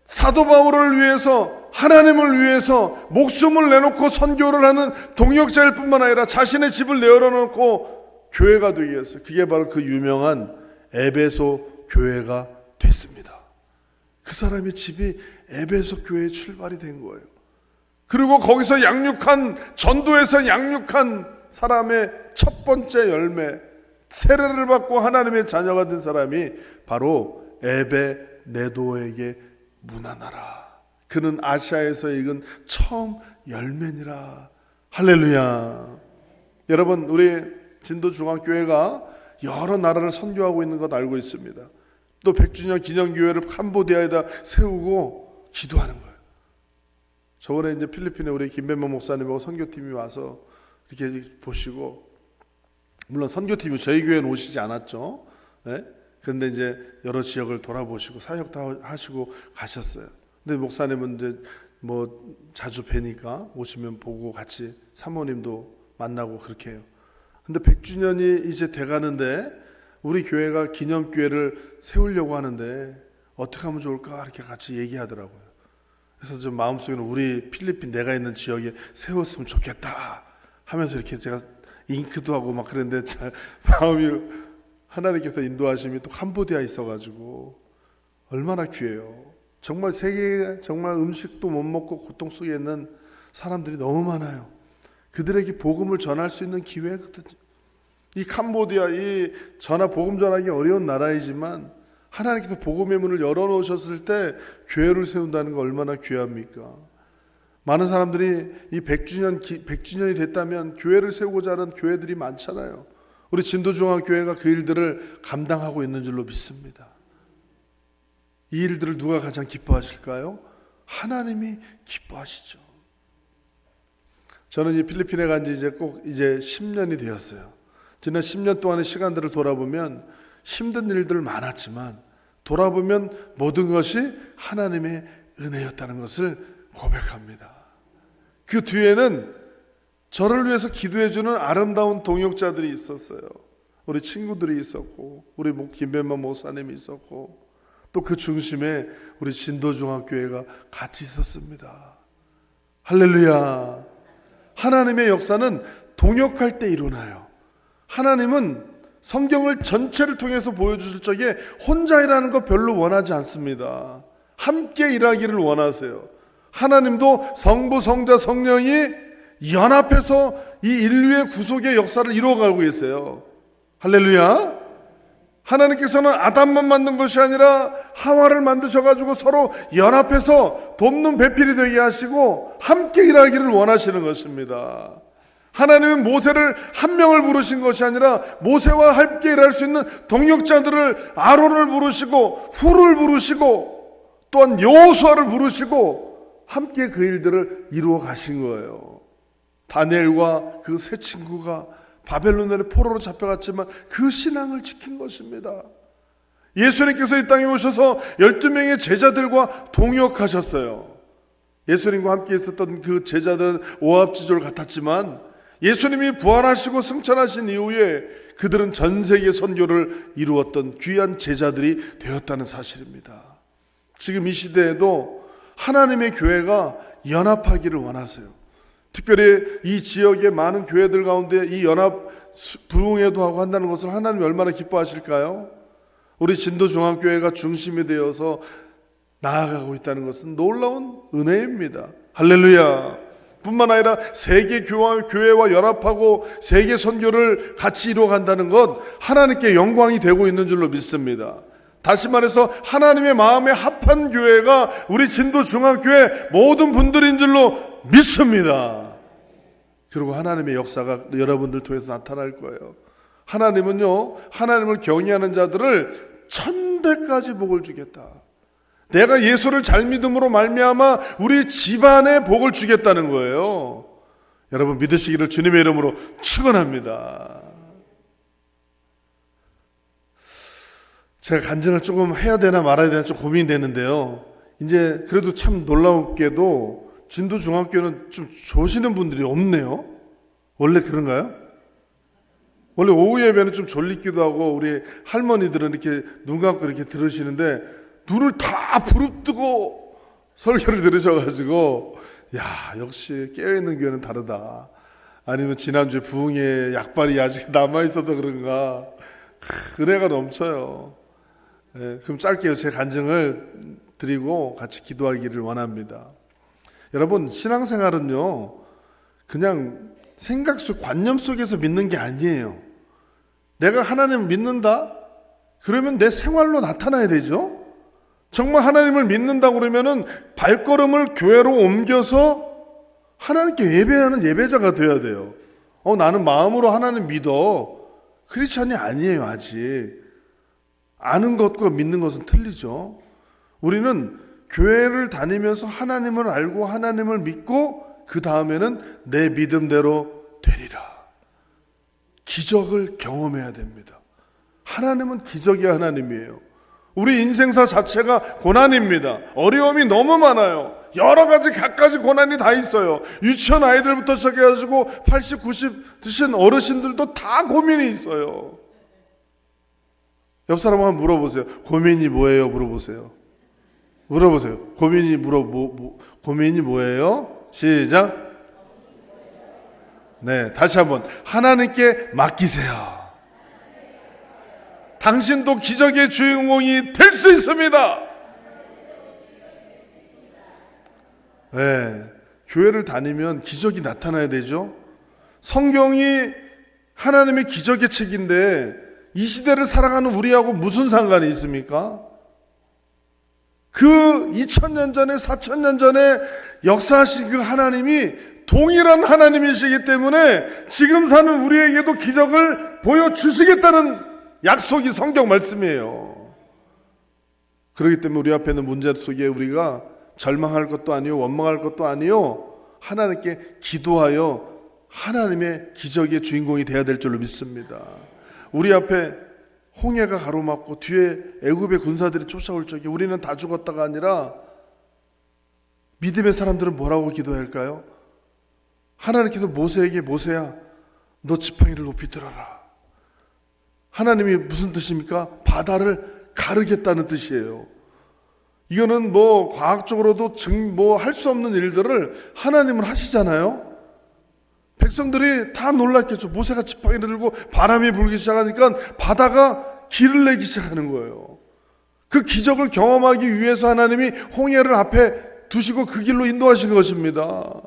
사도 바울을 위해서, 하나님을 위해서 목숨을 내놓고 선교를 하는 동역자일 뿐만 아니라 자신의 집을 내어놓고 교회가 되기 위해서, 그게 바로 그 유명한 에베소 교회가 됐습니다. 그 사람의 집이 에베소 교회의 출발이 된 거예요. 그리고 거기서 양육한, 전도에서 양육한 사람의 첫 번째 열매, 세례를 받고 하나님의 자녀가 된 사람이 바로 에베네도에게 문안하라. 그는 아시아에서 익은 처음 열매니라. 할렐루야. 여러분, 우리 진도중앙교회가 여러 나라를 선교하고 있는 것 알고 있습니다. 또 100주년 기념교회를 캄보디아에다 세우고 기도하는 거예요. 저번에 이제 필리핀에 우리 김벤만 목사님하고 선교팀이 와서 이렇게 보시고, 물론 선교팀이 저희 교회는 오시지 않았죠. 네? 그런데 이제 여러 지역을 돌아보시고 사역도 하시고 가셨어요. 근데 목사님은 이제 뭐 자주 뵈니까 오시면 보고 같이 사모님도 만나고 그렇게 해요. 근데 100주년이 이제 돼가는데 우리 교회가 기념교회를 세우려고 하는데 어떻게 하면 좋을까 이렇게 같이 얘기하더라고요. 그래서 좀 마음속에는 우리 필리핀 내가 있는 지역에 세웠으면 좋겠다 하면서 이렇게 제가 잉크도 하고 막 그랬는데 잘 마음이, 하나님께서 인도하심이 또 캄보디아에 있어가지고 얼마나 귀해요. 정말 세계에 정말 음식도 못 먹고 고통 속에 있는 사람들이 너무 많아요. 그들에게 복음을 전할 수 있는 기회거든요. 이 캄보디아, 이 복음 전하기 어려운 나라이지만 하나님께서 복음의 문을 열어놓으셨을 때 교회를 세운다는 거 얼마나 귀합니까? 많은 사람들이 이 100주년이 됐다면 교회를 세우고자 하는 교회들이 많잖아요. 우리 진도중앙교회가 그 일들을 감당하고 있는 줄로 믿습니다. 이 일들을 누가 가장 기뻐하실까요? 하나님이 기뻐하시죠. 저는 이 필리핀에 간 지 이제 10년이 되었어요. 지난 10년 동안의 시간들을 돌아보면 힘든 일들 많았지만 돌아보면 모든 것이 하나님의 은혜였다는 것을 고백합니다. 그 뒤에는 저를 위해서 기도해주는 아름다운 동역자들이 있었어요. 우리 친구들이 있었고 우리 김변만 목사님이 있었고 또 그 중심에 우리 진도중앙교회가 같이 있었습니다. 할렐루야. 하나님의 역사는 동역할 때 일어나요. 하나님은 성경을 전체를 통해서 보여주실 적에 혼자 일하는 거 별로 원하지 않습니다. 함께 일하기를 원하세요. 하나님도 성부, 성자, 성령이 연합해서 이 인류의 구속의 역사를 이루어가고 계세요. 할렐루야. 하나님께서는 아담만 만든 것이 아니라 하와를 만드셔가지고 서로 연합해서 돕는 배필이 되게 하시고 함께 일하기를 원하시는 것입니다. 하나님은 모세를 한 명을 부르신 것이 아니라 모세와 함께 일할 수 있는 동역자들을 아론을 부르시고 훌을 부르시고 또한 여호수아를 부르시고 함께 그 일들을 이루어 가신 거예요. 다니엘과 그 세 친구가 바벨론의 포로로 잡혀갔지만 그 신앙을 지킨 것입니다. 예수님께서 이 땅에 오셔서 12명의 제자들과 동역하셨어요. 예수님과 함께 있었던 그 제자들은 오합지졸 같았지만 예수님이 부활하시고 승천하신 이후에 그들은 전 세계 선교를 이루었던 귀한 제자들이 되었다는 사실입니다. 지금 이 시대에도 하나님의 교회가 연합하기를 원하세요. 특별히 이 지역의 많은 교회들 가운데 이 연합 부흥회도 하고 한다는 것을 하나님이 얼마나 기뻐하실까요? 우리 진도중앙교회가 중심이 되어서 나아가고 있다는 것은 놀라운 은혜입니다. 할렐루야. 뿐만 아니라 세계 교회와 연합하고 세계 선교를 같이 이루어간다는 것 하나님께 영광이 되고 있는 줄로 믿습니다. 다시 말해서 하나님의 마음에 합한 교회가 우리 진도중앙교회 모든 분들인 줄로 믿습니다. 그리고 하나님의 역사가 여러분들 통해서 나타날 거예요. 하나님은요, 하나님을 경외하는 자들을 천대까지 복을 주겠다. 내가 예수를 잘 믿음으로 말미암아 우리 집안에 복을 주겠다는 거예요. 여러분 믿으시기를 주님의 이름으로 축원합니다. 제가 간증을 조금 해야 되나 말아야 되나 좀 고민이 되는데요. 이제 그래도 참 놀랍게도 진도 중학교는 좀 조시는 분들이 없네요. 원래 그런가요? 원래 오후 예배는 좀 졸리기도 하고 우리 할머니들은 이렇게 눈 감고 이렇게 들으시는데 눈을 다 부릅뜨고 설교를 들으셔가지고 야 역시 깨어있는 교회는 다르다. 아니면 지난주에 부흥의 약발이 아직 남아있어서 그런가 은혜가 넘쳐요. 그럼 짧게 제 간증을 드리고 같이 기도하기를 원합니다. 여러분 신앙생활은요 그냥 생각 속 관념 속에서 믿는 게 아니에요. 내가 하나님을 믿는다? 그러면 내 생활로 나타나야 되죠. 정말 하나님을 믿는다고 그러면은 발걸음을 교회로 옮겨서 하나님께 예배하는 예배자가 되어야 돼요. 나는 마음으로 하나님 믿어. 크리스찬이 아니에요 아직. 아는 것과 믿는 것은 틀리죠. 우리는 교회를 다니면서 하나님을 알고 하나님을 믿고 그 다음에는 내 믿음대로 되리라. 기적을 경험해야 됩니다. 하나님은 기적의 하나님이에요. 우리 인생사 자체가 고난입니다. 어려움이 너무 많아요. 여러 가지 갖가지 고난이 다 있어요. 유치원 아이들부터 시작해가지고 80, 90 드신 어르신들도 다 고민이 있어요. 옆 사람 한번 물어보세요. 고민이 뭐예요? 물어보세요. 고민이 뭐예요? 시작. 네, 다시 한번 하나님께 맡기세요. 당신도 기적의 주인공이 될 수 있습니다. 네, 교회를 다니면 기적이 나타나야 되죠. 성경이 하나님의 기적의 책인데 이 시대를 살아가는 우리하고 무슨 상관이 있습니까? 그 2000년 전에 4000년 전에 역사하신 그 하나님이 동일한 하나님이시기 때문에 지금 사는 우리에게도 기적을 보여주시겠다는 약속이 성경 말씀이에요. 그렇기 때문에 우리 앞에 있는 문제 속에 우리가 절망할 것도 아니요 원망할 것도 아니요 하나님께 기도하여 하나님의 기적의 주인공이 되어야 될 줄로 믿습니다. 우리 앞에 홍해가 가로막고 뒤에 애굽의 군사들이 쫓아올 적에 우리는 다 죽었다가 아니라 믿음의 사람들은 뭐라고 기도해야 할까요? 하나님께서 모세에게 모세야 너 지팡이를 높이 들어라. 하나님이 무슨 뜻입니까? 바다를 가르겠다는 뜻이에요. 이거는 뭐 과학적으로도 할 수 없는 일들을 하나님은 하시잖아요. 백성들이 다 놀랐겠죠. 모세가 지팡이를 들고 바람이 불기 시작하니까 바다가 길을 내기 시작하는 거예요. 그 기적을 경험하기 위해서 하나님이 홍해를 앞에 두시고 그 길로 인도하신 것입니다.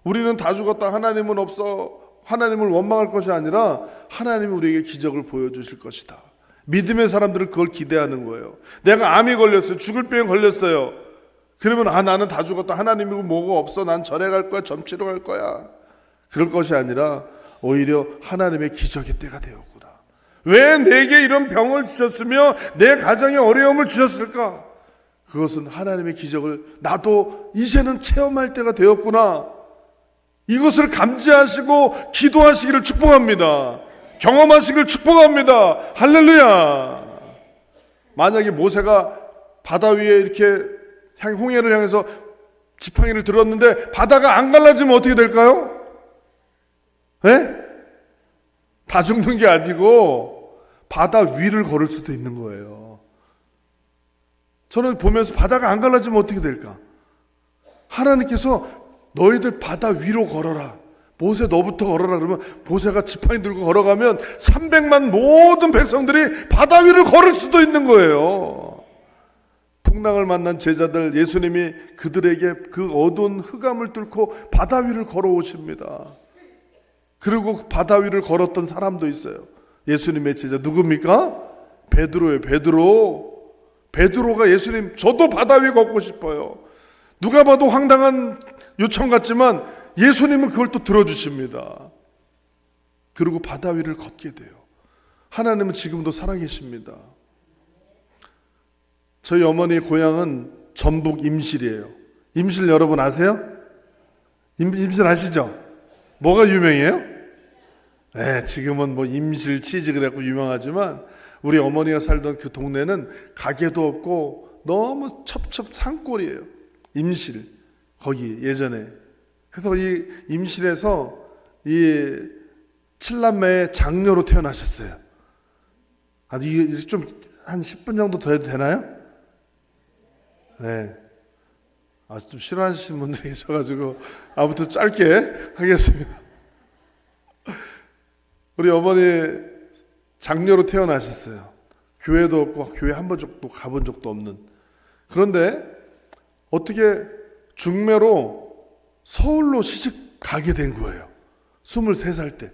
우리는 다 죽었다 하나님은 없어 하나님을 원망할 것이 아니라 하나님이 우리에게 기적을 보여주실 것이다. 믿음의 사람들은 그걸 기대하는 거예요. 내가 암이 걸렸어요. 죽을 병에 걸렸어요. 그러면 나는 다 죽었다. 하나님이고 뭐가 없어. 난 절에 갈 거야. 점치러 갈 거야. 그럴 것이 아니라 오히려 하나님의 기적의 때가 되었구나. 왜 내게 이런 병을 주셨으며 내 가정에 어려움을 주셨을까? 그것은 하나님의 기적을 나도 이제는 체험할 때가 되었구나. 이것을 감지하시고 기도하시기를 축복합니다. 경험하시기를 축복합니다. 할렐루야. 만약에 모세가 바다 위에 이렇게 홍해를 향해서 지팡이를 들었는데 바다가 안 갈라지면 어떻게 될까요? 네? 다 죽는 게 아니고 바다 위를 걸을 수도 있는 거예요. 저는 보면서 바다가 안 갈라지면 어떻게 될까? 하나님께서 너희들 바다 위로 걸어라. 모세 너부터 걸어라. 그러면 모세가 지팡이 들고 걸어가면 300만 모든 백성들이 바다 위를 걸을 수도 있는 거예요. 풍랑을 만난 제자들 예수님이 그들에게 그 어두운 흑암을 뚫고 바다 위를 걸어오십니다. 그리고 바다 위를 걸었던 사람도 있어요. 예수님의 제자 누굽니까? 베드로예요. 베드로가 예수님 저도 바다 위 걷고 싶어요. 누가 봐도 황당한 요청 같지만 예수님은 그걸 또 들어주십니다. 그리고 바다 위를 걷게 돼요. 하나님은 지금도 살아계십니다. 저희 어머니의 고향은 전북 임실이에요. 임실 여러분 아세요? 임실 아시죠? 뭐가 유명해요? 네, 지금은 뭐 임실 치즈 그래갖고 유명하지만 우리 어머니가 살던 그 동네는 가게도 없고 너무 첩첩 산골이에요. 임실 거기 예전에. 그래서 이 임실에서 이 칠남매의 장녀로 태어나셨어요. 아주 좀 한 10분 정도 더 해도 되나요? 네. 좀 싫어하시는 분들이 계셔가지고 아무튼 짧게 하겠습니다. 우리 어머니 장녀로 태어나셨어요. 교회도 없고 교회 한 번 정도 가본 적도 없는. 그런데 어떻게 중매로 서울로 시집 가게 된 거예요. 23살 때.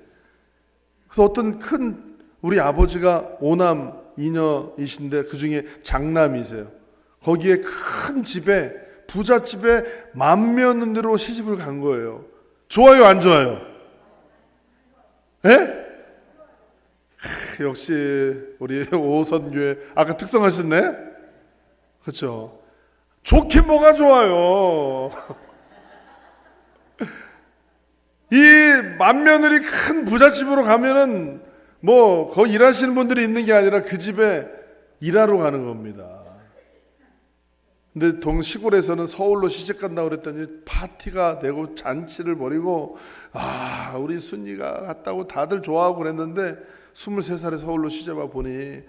그래서 어떤 큰 우리 아버지가 5남 2녀이신데 그 중에 장남이세요. 거기에 큰 집에 부잣집에 맏며느리로 시집을 간 거예요. 좋아요 안 좋아요? 예? 역시 우리 오선교회 아까 특성하셨네? 그렇죠? 좋긴 뭐가 좋아요. 이 맏며느리 큰 부잣집으로 가면은 뭐 거기 일하시는 분들이 있는 게 아니라 그 집에 일하러 가는 겁니다. 근데 시골에서는 서울로 시집 간다고 그랬더니 파티가 되고 잔치를 벌이고 우리 순이가 갔다고 다들 좋아하고 그랬는데 23살에 서울로 시집 와 보니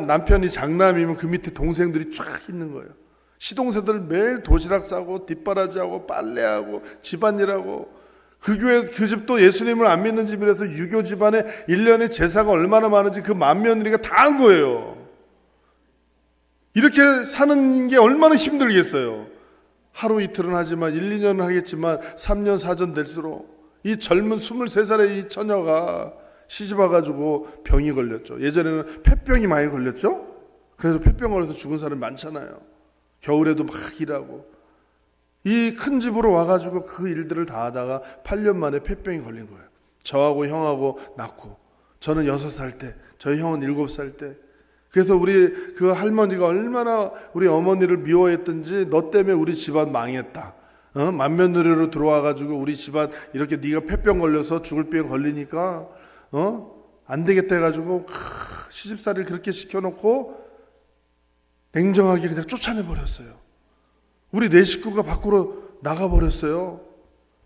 남편이 장남이면 그 밑에 동생들이 쫙 있는 거예요. 시동생들 매일 도시락 싸고 뒷바라지하고 빨래하고 집안일하고 그 집도 예수님을 안 믿는 집이라서 유교 집안에 1년에 제사가 얼마나 많은지 그 맏며느리가 다 한 거예요. 이렇게 사는 게 얼마나 힘들겠어요. 하루 이틀은 하지만 1, 2년은 하겠지만 3년 4년 될수록 이 젊은 23살의 이 처녀가 시집 와가지고 병이 걸렸죠. 예전에는 폐병이 많이 걸렸죠. 그래서 폐병 걸려서 죽은 사람이 많잖아요. 겨울에도 막 일하고 이 큰 집으로 와가지고 그 일들을 다 하다가 8년 만에 폐병이 걸린 거예요. 저하고 형하고 낳고 저는 6살 때 저희 형은 7살 때. 그래서 우리 그 할머니가 얼마나 우리 어머니를 미워했던지 너 때문에 우리 집안 망했다. 맏며느리로 들어와가지고 우리 집안 이렇게 네가 폐병 걸려서 죽을 병 걸리니까 안 되겠다 해가지고 시집살이를 그렇게 시켜놓고 냉정하게 그냥 쫓아내버렸어요. 우리 네 식구가 밖으로 나가버렸어요.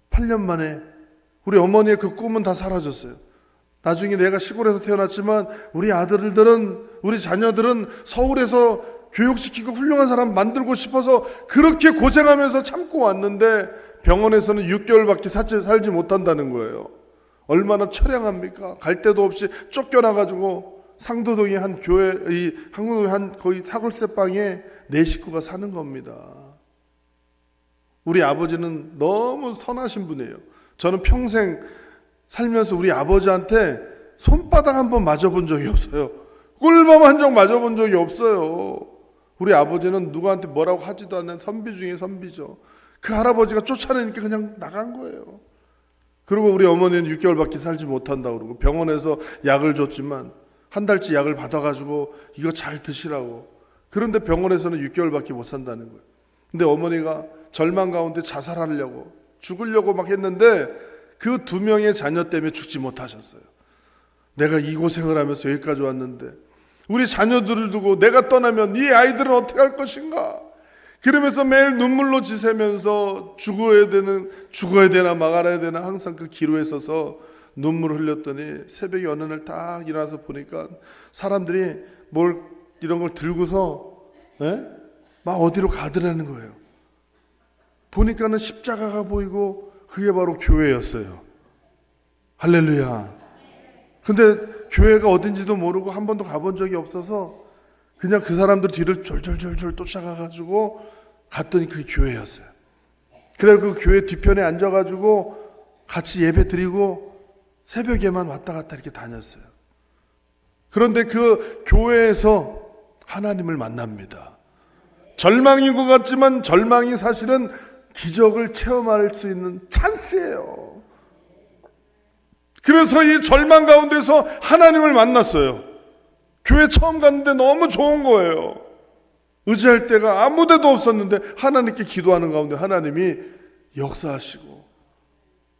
8년 만에 우리 어머니의 그 꿈은 다 사라졌어요. 나중에 내가 시골에서 태어났지만 우리 아들들은 우리 자녀들은 서울에서 교육시키고 훌륭한 사람 만들고 싶어서 그렇게 고생하면서 참고 왔는데 병원에서는 6개월밖에 살지 못한다는 거예요. 얼마나 처량합니까? 갈 데도 없이 쫓겨나가지고 상도동의 한 교회, 이 한국의 한 거의 사골세 방에 네 식구가 사는 겁니다. 우리 아버지는 너무 선하신 분이에요. 저는 평생 살면서 우리 아버지한테 손바닥 한번 맞아본 적이 없어요. 꿀밤 한 장 맞아본 적이 없어요. 우리 아버지는 누구한테 뭐라고 하지도 않는 선비 중에 선비죠. 그 할아버지가 쫓아내니까 그냥 나간 거예요. 그리고 우리 어머니는 6개월밖에 살지 못한다고 그러고 병원에서 약을 줬지만 한 달치 약을 받아가지고 이거 잘 드시라고. 그런데 병원에서는 6개월밖에 못 산다는 거예요. 근데 어머니가 절망 가운데 자살하려고 죽으려고 막 했는데 그 2명의 자녀 때문에 죽지 못하셨어요. 내가 이 고생을 하면서 여기까지 왔는데 우리 자녀들을 두고 내가 떠나면 이 아이들은 어떻게 할 것인가? 그러면서 매일 눈물로 지새면서 죽어야 되나 말아야 되나 항상 그 기로에 서서 눈물을 흘렸더니 새벽에 어느 날 딱 일어나서 보니까 사람들이 이런 걸 들고서 막 어디로 가더라는 거예요. 보니까는 십자가가 보이고 그게 바로 교회였어요. 할렐루야. 근데 교회가 어딘지도 모르고 한 번도 가본 적이 없어서 그냥 그 사람들 뒤를 졸졸졸졸 쫓아가가지고 갔더니 그게 교회였어요. 그래서 그 교회 뒤편에 앉아가지고 같이 예배 드리고 새벽에만 왔다 갔다 이렇게 다녔어요. 그런데 그 교회에서 하나님을 만납니다. 절망인 것 같지만 절망이 사실은 기적을 체험할 수 있는 찬스예요. 그래서 이 절망 가운데서 하나님을 만났어요. 교회 처음 갔는데 너무 좋은 거예요. 의지할 데가 아무 데도 없었는데 하나님께 기도하는 가운데 하나님이 역사하시고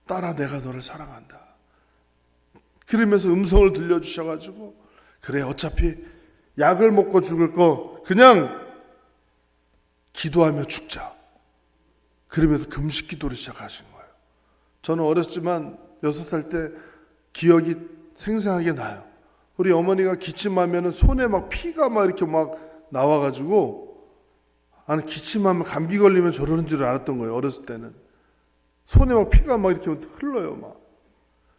딸아 내가 너를 사랑한다. 그러면서 음성을 들려주셔가지고 그래 어차피 약을 먹고 죽을 거 그냥 기도하며 죽자. 그러면서 금식 기도를 시작하신 거예요. 저는 어렸지만 6살 때 기억이 생생하게 나요. 우리 어머니가 기침하면 손에 막 피가 막 이렇게 막 나와가지고 나는 기침하면 감기 걸리면 저러는 줄 알았던 거예요. 어렸을 때는 손에 막 피가 막 이렇게 흘러요 막.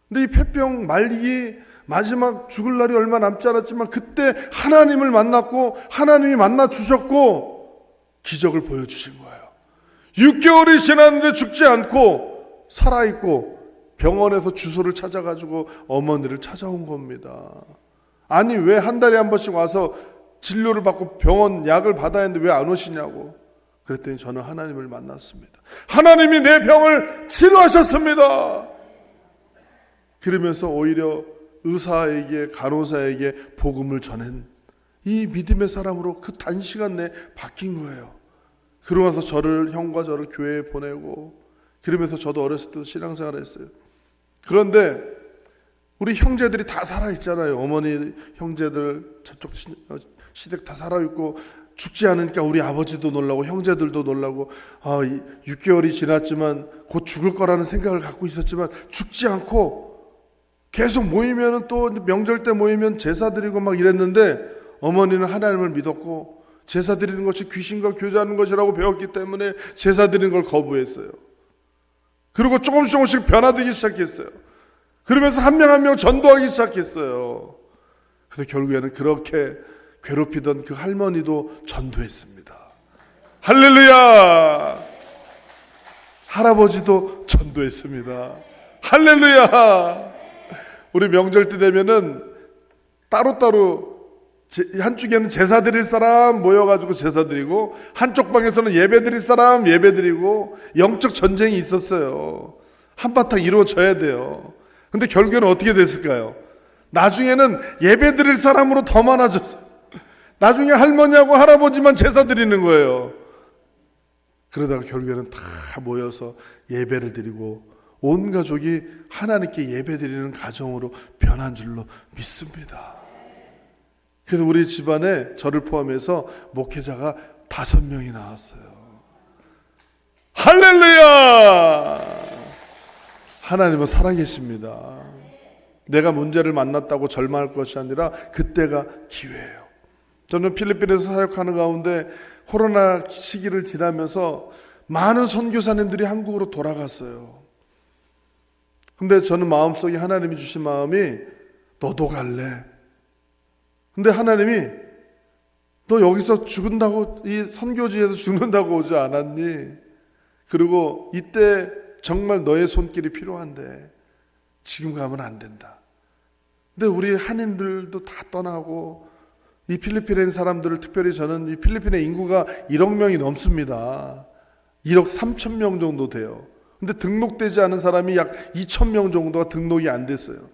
근데 이 폐병 말리기 마지막 죽을 날이 얼마 남지 않았지만 그때 하나님을 만났고 하나님이 만나 주셨고 기적을 보여주신 거예요. 6개월이 지났는데 죽지 않고 살아있고 병원에서 주소를 찾아가지고 어머니를 찾아온 겁니다. 아니 왜 한 달에 한 번씩 와서 진료를 받고 병원 약을 받아야 하는데 왜 안 오시냐고. 그랬더니 저는 하나님을 만났습니다. 하나님이 내 병을 치료하셨습니다. 그러면서 오히려 의사에게 간호사에게 복음을 전한 이 믿음의 사람으로 그 단시간 내에 바뀐 거예요. 그러고 나서 형과 저를 교회에 보내고 그러면서 저도 어렸을 때도 신앙생활을 했어요. 그런데 우리 형제들이 다 살아있잖아요. 어머니 형제들 저쪽 시댁 다 살아있고 죽지 않으니까 우리 아버지도 놀라고 형제들도 놀라고 6개월이 지났지만 곧 죽을 거라는 생각을 갖고 있었지만 죽지 않고 계속 모이면 또 명절 때 모이면 제사 드리고 막 이랬는데 어머니는 하나님을 믿었고 제사 드리는 것이 귀신과 교제하는 것이라고 배웠기 때문에 제사 드리는 걸 거부했어요. 그리고 조금씩 변화되기 시작했어요. 그러면서 한 명 한 명 전도하기 시작했어요. 그래서 결국에는 그렇게 괴롭히던 그 할머니도 전도했습니다. 할렐루야! 할아버지도 전도했습니다. 할렐루야! 우리 명절 때 되면은 따로따로 한쪽에는 제사 드릴 사람 모여가지고 제사 드리고 한쪽 방에서는 예배 드릴 사람 예배 드리고 영적 전쟁이 있었어요. 한바탕 이루어져야 돼요. 근데 결국에는 어떻게 됐을까요? 나중에는 예배 드릴 사람으로 더 많아졌어요. 나중에 할머니하고 할아버지만 제사 드리는 거예요. 그러다가 결국에는 다 모여서 예배를 드리고 온 가족이 하나님께 예배 드리는 가정으로 변한 줄로 믿습니다. 그래서 우리 집안에 저를 포함해서 목회자가 5명이 나왔어요. 할렐루야! 하나님은 살아계십니다. 내가 문제를 만났다고 절망할 것이 아니라 그때가 기회예요. 저는 필리핀에서 사역하는 가운데 코로나 시기를 지나면서 많은 선교사님들이 한국으로 돌아갔어요. 근데 저는 마음속에 하나님이 주신 마음이 너도 갈래. 근데 하나님이 너 여기서 죽는다고 이 선교지에서 죽는다고 오지 않았니? 그리고 이때 정말 너의 손길이 필요한데 지금 가면 안 된다. 근데 우리 한인들도 다 떠나고 이 필리핀에 사람들을 특별히 저는 이 필리핀의 인구가 1억 명이 넘습니다. 1억 3천 명 정도 돼요. 근데 등록되지 않은 사람이 약 2천 명 정도가 등록이 안 됐어요.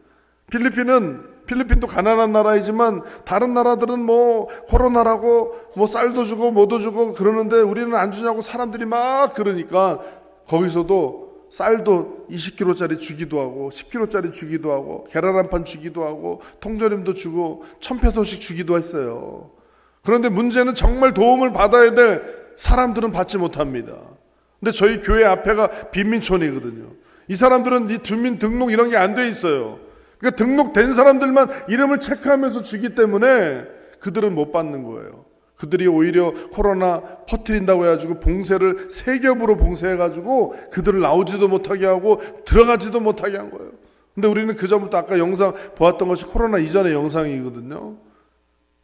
필리핀도 가난한 나라이지만 다른 나라들은 뭐 코로나라고 뭐 쌀도 주고 뭐도 주고 그러는데 우리는 안 주냐고 사람들이 막 그러니까 거기서도 쌀도 20kg짜리 주기도 하고 10kg짜리 주기도 하고 계란 한 판 주기도 하고 통조림도 주고 1,000페소씩 주기도 했어요. 그런데 문제는 정말 도움을 받아야 될 사람들은 받지 못합니다. 근데 저희 교회 앞에가 빈민촌이거든요. 이 사람들은 이 주민 등록 이런 게 안 돼 있어요. 그러니까 등록된 사람들만 이름을 체크하면서 주기 때문에 그들은 못 받는 거예요. 그들이 오히려 코로나 퍼뜨린다고 해가지고 봉쇄를 세 겹으로 봉쇄해가지고 그들을 나오지도 못하게 하고 들어가지도 못하게 한 거예요. 근데 우리는 그 전부터 아까 영상 보았던 것이 코로나 이전의 영상이거든요.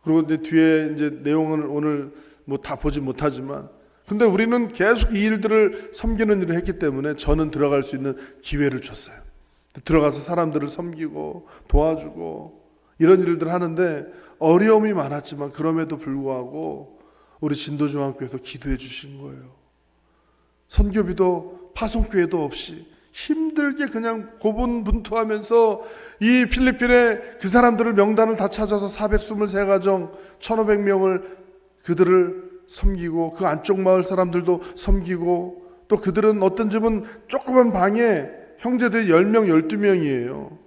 그리고 이제 뒤에 이제 내용을 오늘 뭐 다 보지 못하지만 근데 우리는 계속 이 일들을 섬기는 일을 했기 때문에 저는 들어갈 수 있는 기회를 줬어요. 들어가서 사람들을 섬기고 도와주고 이런 일들 하는데 어려움이 많았지만 그럼에도 불구하고 우리 진도중앙교회에서 기도해 주신 거예요. 선교비도 파송교회도 없이 힘들게 그냥 고분분투하면서 이 필리핀에 그 사람들을 명단을 다 찾아서 423가정 1,500명을 그들을 섬기고 그 안쪽 마을 사람들도 섬기고 또 그들은 어떤 집은 조그만 방에 형제들이 10명, 12명이에요.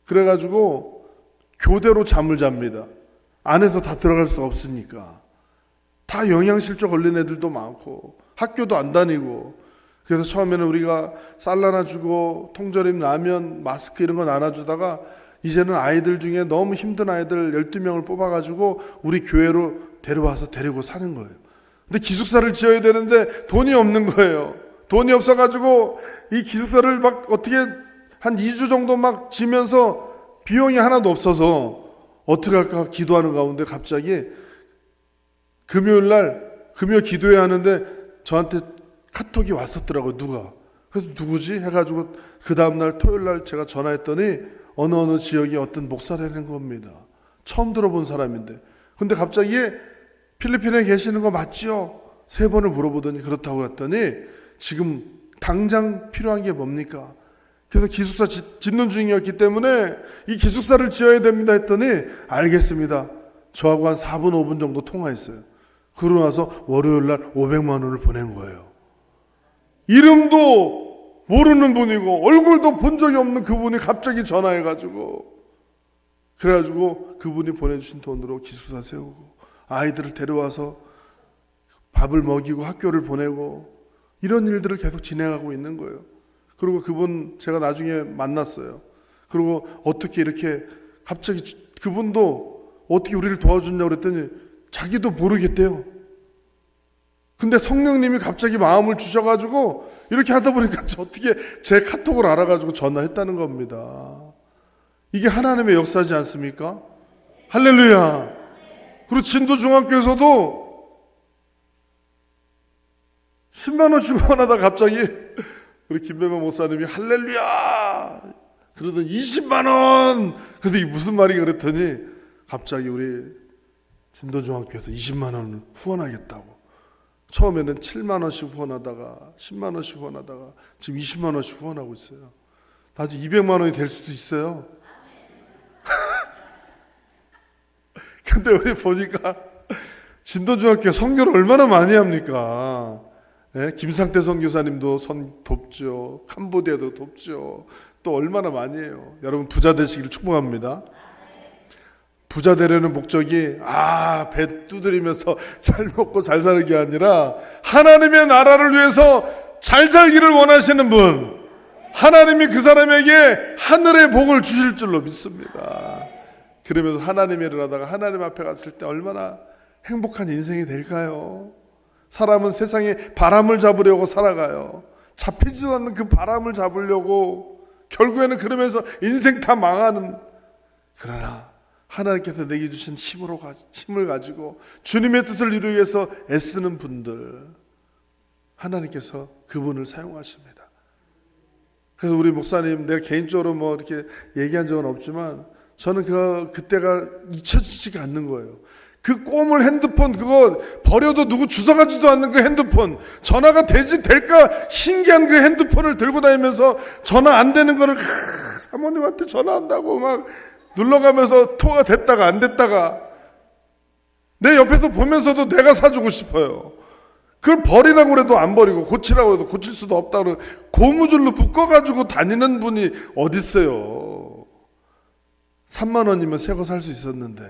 그래가지고 교대로 잠을 잡니다. 안에서 다 들어갈 수 없으니까. 다 영양실조 걸린 애들도 많고 학교도 안 다니고. 그래서 처음에는 우리가 쌀 나눠주고 통조림, 라면, 마스크 이런 거 나눠주다가 이제는 아이들 중에 너무 힘든 아이들 12명을 뽑아가지고 우리 교회로 데려와서 데리고 사는 거예요. 근데 기숙사를 지어야 되는데 돈이 없는 거예요. 돈이 없어가지고 이 기숙사를 막 어떻게 한 2주 정도 막 지면서 비용이 하나도 없어서 어떻게 할까 기도하는 가운데 갑자기 금요일 날 금요 기도해야 하는데 저한테 카톡이 왔었더라고요. 누가. 그래서 누구지? 해가지고 그 다음날 토요일 날 제가 전화했더니 어느 지역에 어떤 목사라는 겁니다. 처음 들어본 사람인데. 근데 갑자기 필리핀에 계시는 거 맞죠? 3번을 물어보더니 그렇다고 했더니 지금 당장 필요한 게 뭡니까? 그래서 기숙사 짓는 중이었기 때문에 이 기숙사를 지어야 됩니다 했더니 알겠습니다. 저하고 한 4분 5분 정도 통화했어요. 그러고 나서 월요일 날 500만 원을 보낸 거예요. 이름도 모르는 분이고 얼굴도 본 적이 없는 그분이 갑자기 전화해가지고 그래가지고 그분이 보내주신 돈으로 기숙사 세우고 아이들을 데려와서 밥을 먹이고 학교를 보내고 이런 일들을 계속 진행하고 있는 거예요. 그리고 그분 제가 나중에 만났어요. 그리고 어떻게 이렇게 갑자기 그분도 어떻게 우리를 도와줬냐고 그랬더니 자기도 모르겠대요. 근데 성령님이 갑자기 마음을 주셔가지고 이렇게 하다 보니까 어떻게 제 카톡을 알아가지고 전화했다는 겁니다. 이게 하나님의 역사지 않습니까? 할렐루야. 그리고 진도중학교에서도 10만 원씩 후원하다 갑자기 우리 김배만 목사님이 할렐루야 그러더니 20만 원. 그래서 이게 무슨 말이야 그랬더니 갑자기 우리 진도중학교에서 20만 원을 후원하겠다고. 처음에는 7만 원씩 후원하다가 10만 원씩 후원하다가 지금 20만 원씩 후원하고 있어요. 나중에 200만 원이 될 수도 있어요. 근데 우리 보니까 진도중학교 선교를 얼마나 많이 합니까? 예? 김상태 선교사님도 돕죠. 캄보디아도 돕죠. 또 얼마나 많이 해요. 여러분 부자 되시기를 축복합니다. 부자 되려는 목적이 배 두드리면서 잘 먹고 잘 사는 게 아니라 하나님의 나라를 위해서 잘 살기를 원하시는 분, 하나님이 그 사람에게 하늘의 복을 주실 줄로 믿습니다. 그러면서 하나님의 일을 하다가 하나님 앞에 갔을 때 얼마나 행복한 인생이 될까요? 사람은 세상에 바람을 잡으려고 살아가요. 잡히지도 않는 그 바람을 잡으려고 결국에는 그러면서 인생 다 망하는. 그러나 하나님께서 내게 주신 힘을 가지고 주님의 뜻을 이루기 위해서 애쓰는 분들, 하나님께서 그분을 사용하십니다. 그래서 우리 목사님, 내가 개인적으로 뭐 이렇게 얘기한 적은 없지만 저는 그때가 잊혀지지가 않는 거예요. 그 꼬물 핸드폰 그거 버려도 누구 주워가지도 않는 그 핸드폰, 전화가 될까 신기한 그 핸드폰을 들고 다니면서 전화 안 되는 거를 사모님한테 전화한다고 막 눌러가면서 통화 됐다가 안 됐다가 내 옆에서 보면서도 내가 사주고 싶어요. 그걸 버리라고 그래도 안 버리고 고치라고 해도 고칠 수도 없다고 고무줄로 묶어가지고 다니는 분이 어딨어요. 3만 원이면 새 거 살 수 있었는데,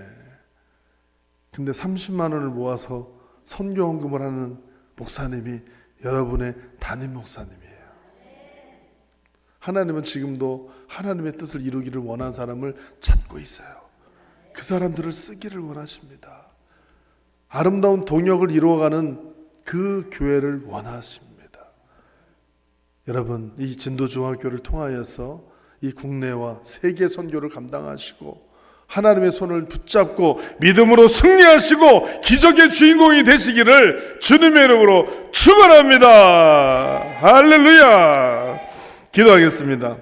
근데 30만 원을 모아서 선교헌금을 하는 목사님이 여러분의 담임 목사님이에요. 하나님은 지금도 하나님의 뜻을 이루기를 원하는 사람을 찾고 있어요. 그 사람들을 쓰기를 원하십니다. 아름다운 동역을 이루어가는 그 교회를 원하십니다. 여러분, 이 진도중학교를 통하여서 이 국내와 세계 선교를 감당하시고 하나님의 손을 붙잡고 믿음으로 승리하시고 기적의 주인공이 되시기를 주님의 이름으로 축원합니다. 할렐루야. 기도하겠습니다.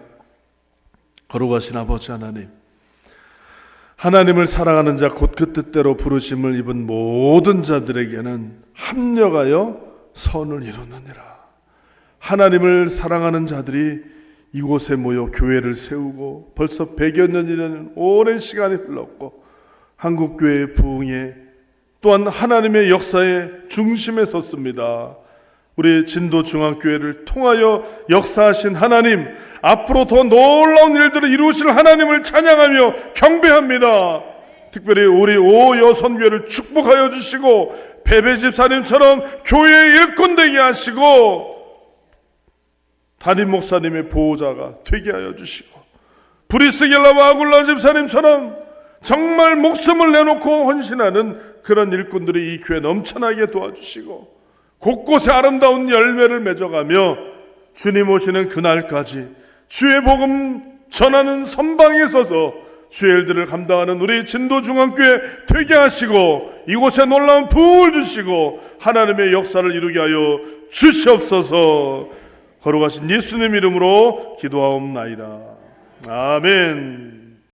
거룩하신 아버지 하나님, 하나님을 사랑하는 자 곧 그 뜻대로 부르심을 입은 모든 자들에게는 합력하여 선을 이루느니라. 하나님을 사랑하는 자들이 이곳에 모여 교회를 세우고 벌써 100여 년이라는 오랜 시간이 흘렀고 한국교회의 부흥에 또한 하나님의 역사의 중심에 섰습니다. 우리 진도중앙교회를 통하여 역사하신 하나님, 앞으로 더 놀라운 일들을 이루실 하나님을 찬양하며 경배합니다. 특별히 우리 오여선교회를 축복하여 주시고 베베집사님처럼 교회의 일꾼 되게 하시고 담임 목사님의 보호자가 되게 하여 주시고 브리스겔라와 아굴라 집사님처럼 정말 목숨을 내놓고 헌신하는 그런 일꾼들이 이 교회 넘쳐나게 도와주시고 곳곳에 아름다운 열매를 맺어가며 주님 오시는 그날까지 주의 복음 전하는 선방에 서서 주의 일들을 감당하는 우리 진도중앙교회 되게 하시고 이곳에 놀라운 부흥을 주시고 하나님의 역사를 이루게 하여 주시옵소서. 거룩하신 예수님 이름으로 기도하옵나이다. 아멘.